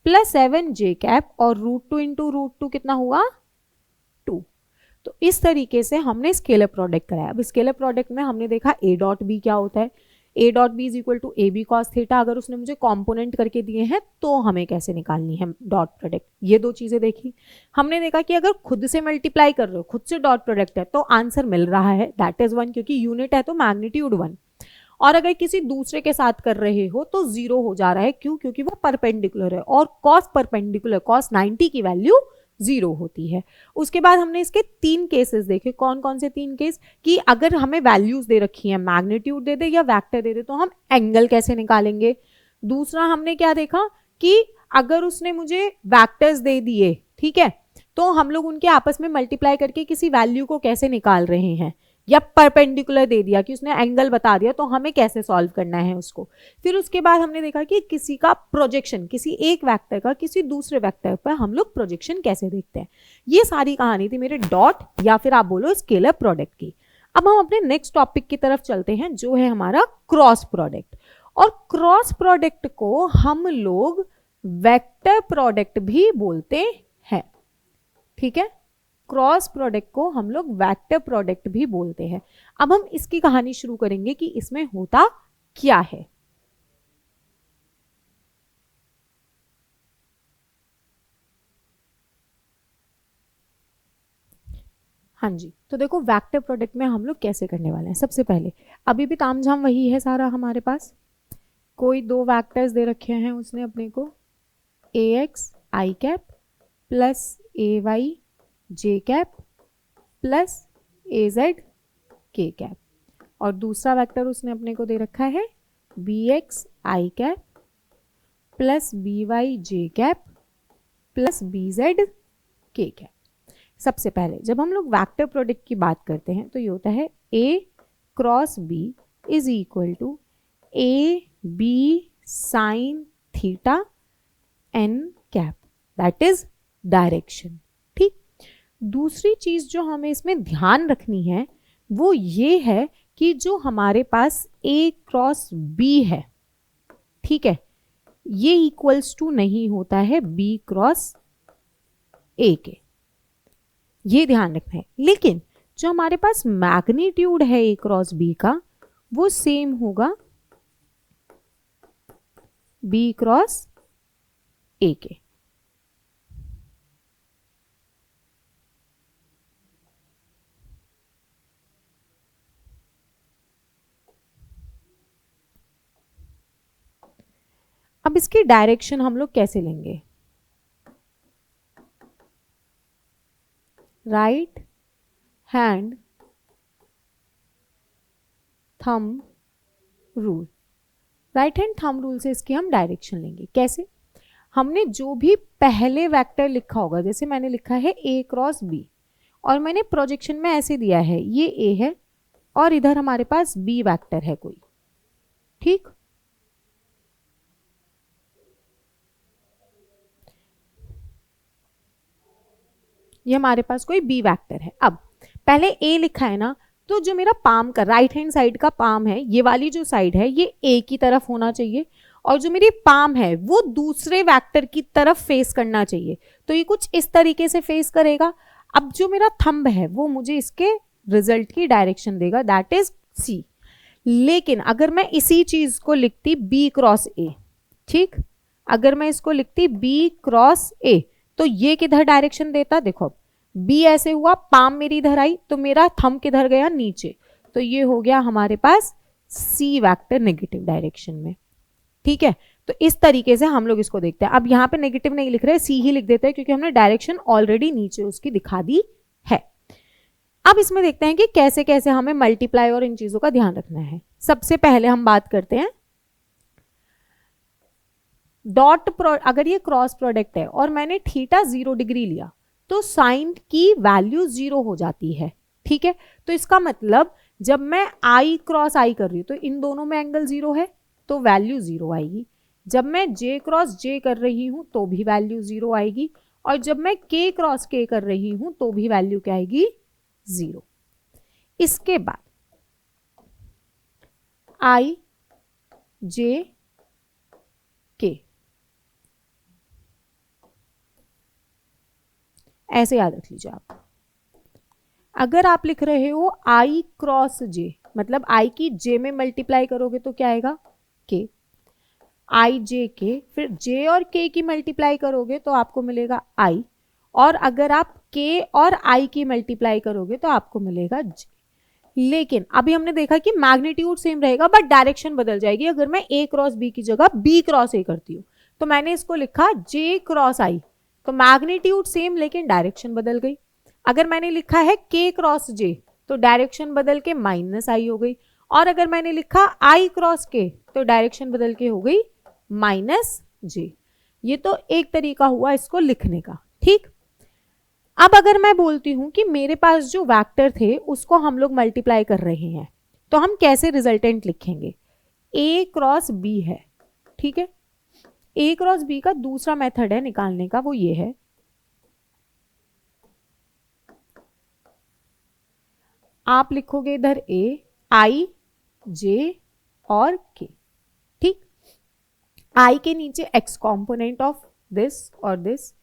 A: plus 7j cap, और √2 इंटू √2 कितना हुआ, 2। तो इस तरीके से हमने स्केलर प्रोडक्ट कराया। अब स्केलर प्रोडक्ट में हमने देखा a डॉट बी क्या होता है, a dot B is equal to A B cos theta. अगर उसने मुझे कंपोनेंट करके दिए हैं तो हमें कैसे निकालनी है डॉट प्रोडक्ट, ये दो चीजें देखी। हमने देखा कि अगर खुद से मल्टीप्लाई कर रहे हो, खुद से डॉट प्रोडक्ट है, तो आंसर मिल रहा है, दैट इज 1, क्योंकि यूनिट है तो मैग्नीट्यूड 1। और अगर किसी दूसरे के साथ कर रहे हो तो 0 हो जा रहा है, क्यों, क्योंकि वो परपेंडिकुलर है, और कॉस परपेंडिकुलर कॉस 90 की वैल्यू 0 होती है। उसके बाद हमने इसके 3 केसेस देखे। कौन कौन से 3 केस, कि अगर हमें वैल्यूज दे रखी है, मैग्नीट्यूड दे दे या वेक्टर दे दे, तो हम एंगल कैसे निकालेंगे। दूसरा हमने क्या देखा कि अगर उसने मुझे वेक्टर्स दे दिए, ठीक है, तो हम लोग उनके आपस में मल्टीप्लाई करके किसी वैल्यू को कैसे निकाल रहे हैं, या परपेंडिकुलर दे दिया कि उसने एंगल बता दिया, तो हमें कैसे सॉल्व करना है उसको। फिर उसके बाद हमने देखा कि किसी का प्रोजेक्शन, किसी एक वेक्टर का किसी दूसरे वेक्टर पर हम लोग प्रोजेक्शन कैसे देखते हैं। ये सारी कहानी थी मेरे डॉट या फिर आप बोलो स्केलर प्रोडक्ट की। अब हम अपने नेक्स्ट टॉपिक की तरफ चलते हैं, जो है हमारा क्रॉस प्रोडक्ट। और क्रॉस प्रोडक्ट को हम लोग वेक्टर प्रोडक्ट भी बोलते हैं, ठीक है। क्रॉस प्रोडक्ट को हम लोग वेक्टर प्रोडक्ट भी बोलते हैं। अब हम इसकी कहानी शुरू करेंगे कि इसमें होता क्या है। हाँ जी, तो देखो वेक्टर प्रोडक्ट में हम लोग कैसे करने वाले हैं। सबसे पहले अभी भी तामझाम वही है सारा हमारे पास। कोई दो वेक्टर्स दे रखे हैं उसने अपने को, ax i cap plus ay j cap plus az k cap, और दूसरा वेक्टर उसने अपने को दे रखा है bx i cap plus by j cap plus bz k cap. सबसे पहले जब हम लोग वेक्टर प्रोडक्ट की बात करते हैं तो ये होता है a cross b is equal to a b sine theta n cap, that is direction. ठीक, दूसरी चीज जो हमें इसमें ध्यान रखनी है वो ये है कि जो हमारे पास a क्रॉस b है, ठीक है, ये इक्वल्स टू नहीं होता है b क्रॉस a के, ये ध्यान रखना है। लेकिन जो हमारे पास मैग्नीट्यूड है a क्रॉस b का वो सेम होगा b क्रॉस a के। अब इसकी डायरेक्शन हम लोग कैसे लेंगे, right hand thumb rule, right hand thumb rule से इसकी हम डायरेक्शन लेंगे। कैसे, हमने जो भी पहले वेक्टर लिखा होगा, जैसे मैंने लिखा है a क्रॉस b और मैंने प्रोजेक्शन में ऐसे दिया है ये a है और इधर हमारे पास b वेक्टर है कोई, ठीक, ये हमारे पास कोई b वेक्टर है। अब पहले a लिखा है ना, तो जो मेरा पाम का राइट हैंड साइड का पाम है, ये वाली जो साइड है ये a की तरफ होना चाहिए और जो मेरी पाम है वो दूसरे वेक्टर की तरफ फेस करना चाहिए। तो ये कुछ इस तरीके से फेस करेगा। अब जो मेरा थंब है वो मुझे इसके रिजल्ट की डायरेक्शन देगा, दैट इज c। लेकिन अगर मैं इसी चीज को लिखती b क्रॉस a, ठीक, अगर मैं इसको लिखती b क्रॉस a तो ये किधर डायरेक्शन देता, देखो b ऐसे हुआ, पाम मेरी इधर आई तो मेरा थंब किधर गया, नीचे, तो ये हो गया हमारे पास c वेक्टर नेगेटिव डायरेक्शन में, ठीक है। तो इस तरीके से हम लोग इसको देखते हैं। अब यहाँ पे नेगेटिव नहीं लिख रहे, सी ही लिख देते हैं क्योंकि हमने डायरेक्शन ऑलरेडी नीचे उसकी दिखा दी है। अब इसमें देखते हैं कि कैसे कैसे हमें मल्टीप्लाई और इन चीजों का ध्यान रखना है। सबसे पहले हम बात करते हैं डॉट अगर ये क्रॉस प्रोडक्ट है और मैंने थीटा 0 डिग्री लिया तो साइन की वैल्यू 0 हो जाती है, ठीक है। तो इसका मतलब जब मैं i क्रॉस i कर रही हूँ तो इन दोनों में एंगल 0 है तो वैल्यू 0 आएगी। जब मैं j क्रॉस j कर रही हूँ तो भी वैल्यू 0 आएगी, और जब मैं k क्रॉस k कर रही हूँ तो भी वैल्यू क्या आएगी, 0। इसके बाद i j k ऐसे याद रख लीजिए आप। अगर आप लिख रहे हो i क्रॉस j, मतलब i की j में मल्टीप्लाई करोगे तो क्या आएगा, k, i j k, फिर j और k की मल्टीप्लाई करोगे तो आपको मिलेगा i, और अगर आप k और i की मल्टीप्लाई करोगे तो आपको मिलेगा j। लेकिन अभी हमने देखा कि मैग्नीट्यूड सेम रहेगा बट डायरेक्शन बदल जाएगी। अगर मैं a क्रॉस b की जगह b क्रॉस a करती हूँ तो मैंने इसको लिखा j क्रॉस i, तो मैग्नीट्यूड सेम लेकिन डायरेक्शन बदल गई। अगर मैंने लिखा है k क्रॉस j तो डायरेक्शन बदल के माइनस i हो गई, और अगर मैंने लिखा i क्रॉस k तो डायरेक्शन बदल के हो गई माइनस j। ये तो एक तरीका हुआ इसको लिखने का, ठीक। अब अगर मैं बोलती हूं कि मेरे पास जो वेक्टर थे उसको हम लोग मल्टीप्लाई कर रहे हैं तो हम कैसे रिजल्टेंट लिखेंगे, a क्रॉस b है, ठीक है। a क्रॉस b का दूसरा मेथड है निकालने का, वो ये है, आप लिखोगे इधर a, i, j और k, ठीक। i के नीचे x कॉम्पोनेंट ऑफ दिस और दिस,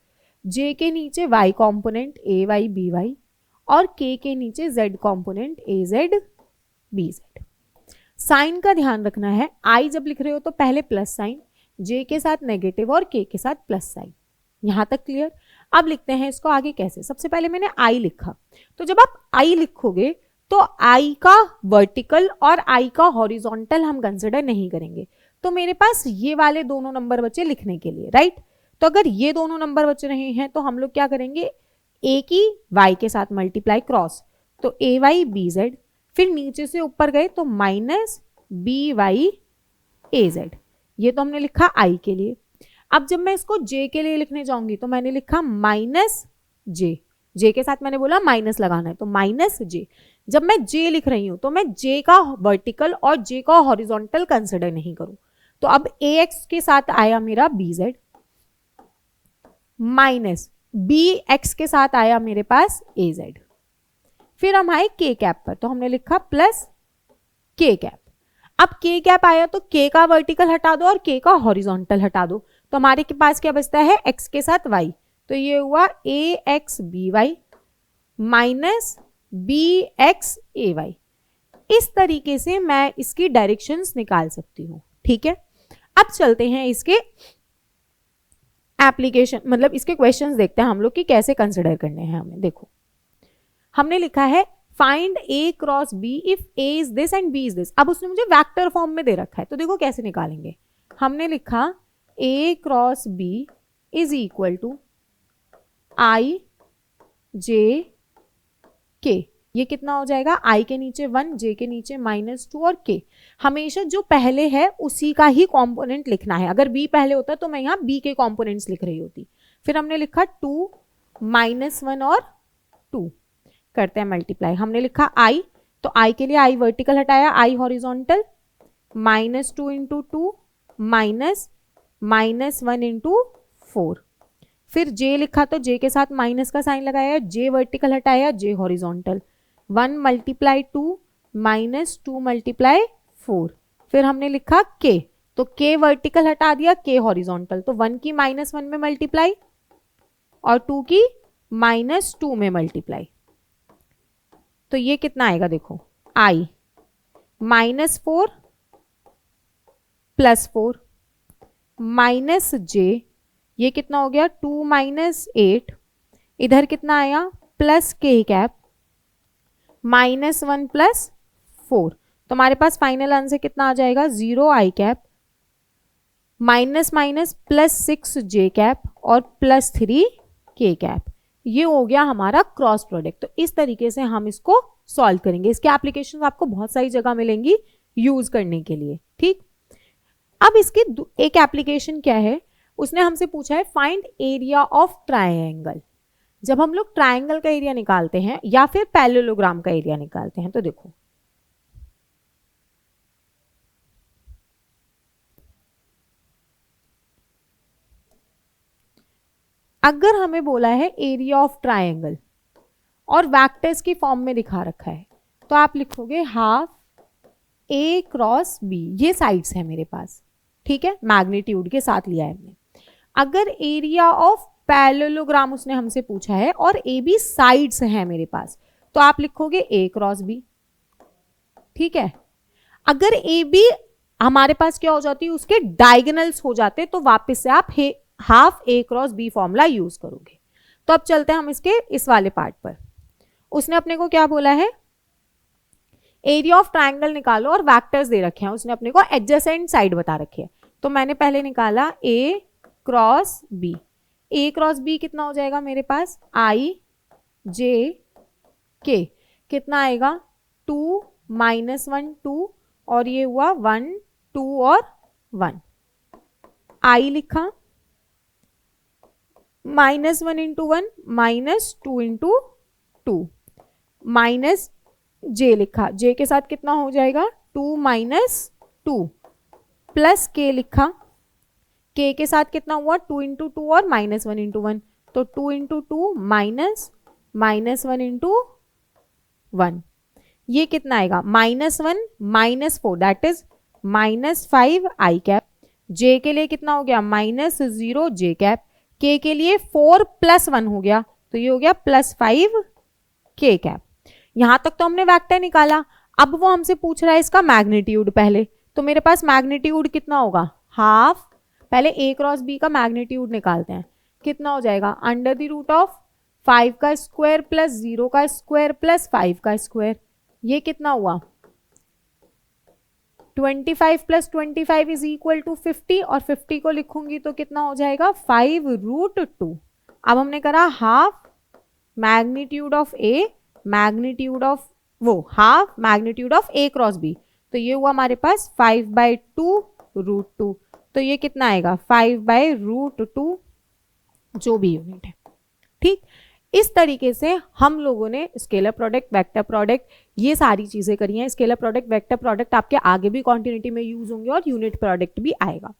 A: j के नीचे y component a y b y, और k के नीचे z component a z b z। Sign का ध्यान रखना है, i जब लिख रहे हो तो पहले प्लस साइन, j के साथ नेगेटिव और k के साथ प्लस साइन। यहां तक क्लियर। अब लिखते हैं इसको आगे कैसे। सबसे पहले मैंने i लिखा, तो जब आप i लिखोगे तो i का वर्टिकल और i का हॉरिजॉन्टल हम कंसिडर नहीं करेंगे, तो मेरे पास ये वाले दोनों नंबर बचे लिखने के लिए, राइट। तो अगर ये दोनों नंबर बच रहे हैं तो हम लोग क्या करेंगे, a की y के साथ मल्टीप्लाई क्रॉस, तो a y b z, फिर नीचे से ऊपर गए तो minus b y a z। ये तो हमने लिखा i के लिए। अब जब मैं इसको j के लिए लिखने जाऊंगी तो मैंने लिखा माइनस j, j के साथ मैंने बोला माइनस लगाना है तो माइनस j। जब मैं j लिख रही हूं तो मैं j का वर्टिकल और j का हॉरिजॉन्टल कंसिडर नहीं करूं, तो अब ax के साथ आया मेरा bz, माइनस bx के साथ आया मेरे पास az, फिर हम आए k कैप पर तो हमने लिखा प्लस k कैप। अब k कैप आया तो k का वर्टिकल हटा दो और k का हॉरिजॉन्टल हटा दो, तो हमारे के पास क्या बचता है, x के साथ y, तो ये हुआ ax by minus bx ay। इस तरीके से मैं इसकी डायरेक्शंस निकाल सकती हूं, ठीक है। अब चलते हैं इसके एप्लीकेशन, मतलब इसके क्वेश्चंस देखते हैं हम लोग कि कैसे कंसिडर करने हैं हमें। देखो हमने लिखा है find a cross b if a is this and b is this. अब उसने मुझे वेक्टर फॉर्म में दे रखा है तो देखो कैसे निकालेंगे। हमने लिखा a cross b is equal to i j k। ये कितना हो जाएगा, i के नीचे 1, j के नीचे -2 और k। हमेशा जो पहले है उसी का ही कंपोनेंट लिखना है। अगर b पहले होता तो मैं यहाँ b के कंपोनेंट्स लिख रही होती। फिर हमने लिखा 2 -1 और 2, करते हैं मल्टीप्लाई। हमने लिखा i, तो i के लिए i वर्टिकल हटाया, i हॉरिजॉन्टल, -2 इंटू 2 -1 इंटू 4। फिर j लिखा तो j के साथ माइनस का साइन लगाया, j वर्टिकल हटाया, j हॉरिजॉन्टल, 1 मल्टीप्लाई 2 -2 मल्टीप्लाई 4। फिर हमने लिखा k, तो k वर्टिकल हटा दिया, k हॉरिजॉन्टल, तो 1 की -1 में मल्टीप्लाई और 2 की -2 में मल्टीप्लाई। तो ये कितना आएगा, देखो i -4 +4 माइनस j, ये कितना हो गया 2 -8, इधर कितना आया प्लस k कैप -1 +4, तो हमारे पास फाइनल आंसर कितना आ जाएगा 0 i cap minus +6 j cap और +3 k कैप। ये हो गया हमारा क्रॉस प्रोडक्ट। तो इस तरीके से हम इसको सॉल्व करेंगे। इसके एप्लीकेशन आपको बहुत सारी जगह मिलेंगी यूज करने के लिए, ठीक। अब इसकी एक एप्लीकेशन क्या है, उसने हमसे पूछा है फाइंड एरिया ऑफ ट्रायंगल। जब हम लोग ट्राइंगल का एरिया निकालते हैं या फिर पैरेललोग्राम का एरिया निकालते हैं, तो देखो अगर हमें बोला है एरिया ऑफ ट्राइंगल और वेक्टर्स की फॉर्म में दिखा रखा है, तो आप लिखोगे हाफ ए क्रॉस बी, ये साइड्स है मेरे पास, ठीक है, मैग्नीट्यूड के साथ लिया है हमने। अगर एरिया ऑफ पैरेललोग्राम उसने हमसे पूछा है और ए बी साइड्स है मेरे पास, तो आप लिखोगे ए क्रॉस बी, ठीक है। अगर ए बी हमारे पास क्या हो जाती है, उसके डायगोनल्स हो जाते, तो वापस से आप हाफ ए क्रॉस बी फॉर्मूला यूज करोगे। तो अब चलते हैं हम इसके इस वाले पार्ट पर। उसने अपने को क्या बोला है, एरिया ऑफ ट्राइंगल निकालो और वेक्टर्स दे रखे हैं, उसने अपने को एडजेसेंट साइड बता रखी है। तो मैंने पहले निकाला ए क्रॉस बी, ए क्रॉस बी कितना हो जाएगा मेरे पास, आई जे के, कितना आएगा 2 -1 2, और ये हुआ 1 2 और 1, आई लिखा, -1 इंटू 1 -2 इंटू 2, माइनस जे लिखा, जे के साथ कितना हो जाएगा 2 - 2, प्लस के लिखा, के के साथ कितना हुआ 2 इंटू 2 और -1 इंटू 1, तो 2 इंटू 2 -1 इंटू 1, ये कितना आएगा -1 -4, दैट इज -5 आई कैप। जे के लिए कितना हो गया -0 जे कैप, के के लिए 4 + 1 हो गया, तो ये हो गया +5 के कैप। यहां तक तो हमने वेक्टर निकाला। अब वो हमसे पूछ रहा है इसका मैग्नीट्यूड पहले, तो मेरे पास मैग्नीट्यूड कितना होगा हाफ, पहले ए क्रॉस बी का मैग्नीट्यूड निकालते हैं, कितना हो जाएगा √5 का स्क्वायर प्लस 0 का स्क्वायर प्लस 5 का स्क्वायर, ये कितना हुआ 25 + 25 इज इक्वल टू 50, और 50 को लिखूंगी तो कितना हो जाएगा 5√2। अब हमने करा half magnitude of A, magnitude of वो half magnitude of A cross B, तो ये हुआ हमारे पास 5/2√2, तो ये कितना आएगा 5/√2 जो भी यूनिट है, ठीक। इस तरीके से हम लोगों ने स्केलर प्रोडक्ट, वेक्टर प्रोडक्ट, ये सारी चीजें करी हैं। स्केलर प्रोडक्ट, वेक्टर प्रोडक्ट आपके आगे भी कॉन्टिन्यूटी में यूज होंगे और यूनिट प्रोडक्ट भी आएगा।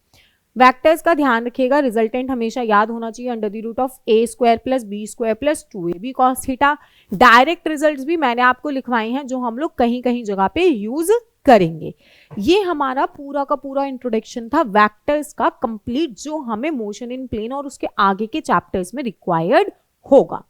A: वेक्टर्स का ध्यान रखिएगा, रिजल्टेंट हमेशा याद होना चाहिए √A² + B² + 2AB cos theta. Direct results भी मैंने आपको लिखवाए हैं जो हम लोग कहीं कहीं जगह पे यूज करेंगे। ये हमारा पूरा का पूरा इंट्रोडक्शन था वेक्टर्स का कंप्लीट, जो हमें मोशन इन प्लेन और उसके आगे के चैप्टर्स में रिक्वायर्ड होगा।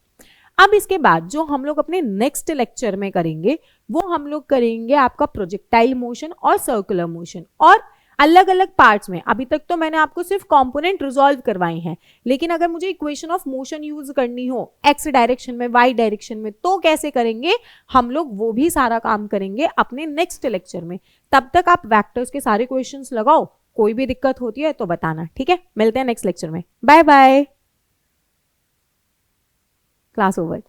A: अब इसके बाद जो हम लोग अपने नेक्स्ट लेक्चर में करेंगे वो हम लोग करेंगे आपका प्रोजेक्टाइल मोशन और सर्कुलर मोशन, और अलग अलग पार्ट्स में। अभी तक तो मैंने आपको सिर्फ कंपोनेंट रिजॉल्व करवाए हैं, लेकिन अगर मुझे इक्वेशन ऑफ मोशन यूज करनी हो एक्स डायरेक्शन में, वाई डायरेक्शन में, तो कैसे करेंगे हम लोग, वो भी सारा काम करेंगे अपने नेक्स्ट लेक्चर में। तब तक आप वेक्टर्स के सारे क्वेश्चंस लगाओ, कोई भी दिक्कत होती है तो बताना, ठीक है। मिलते हैं नेक्स्ट लेक्चर में, बाय बाय, क्लास ओवर।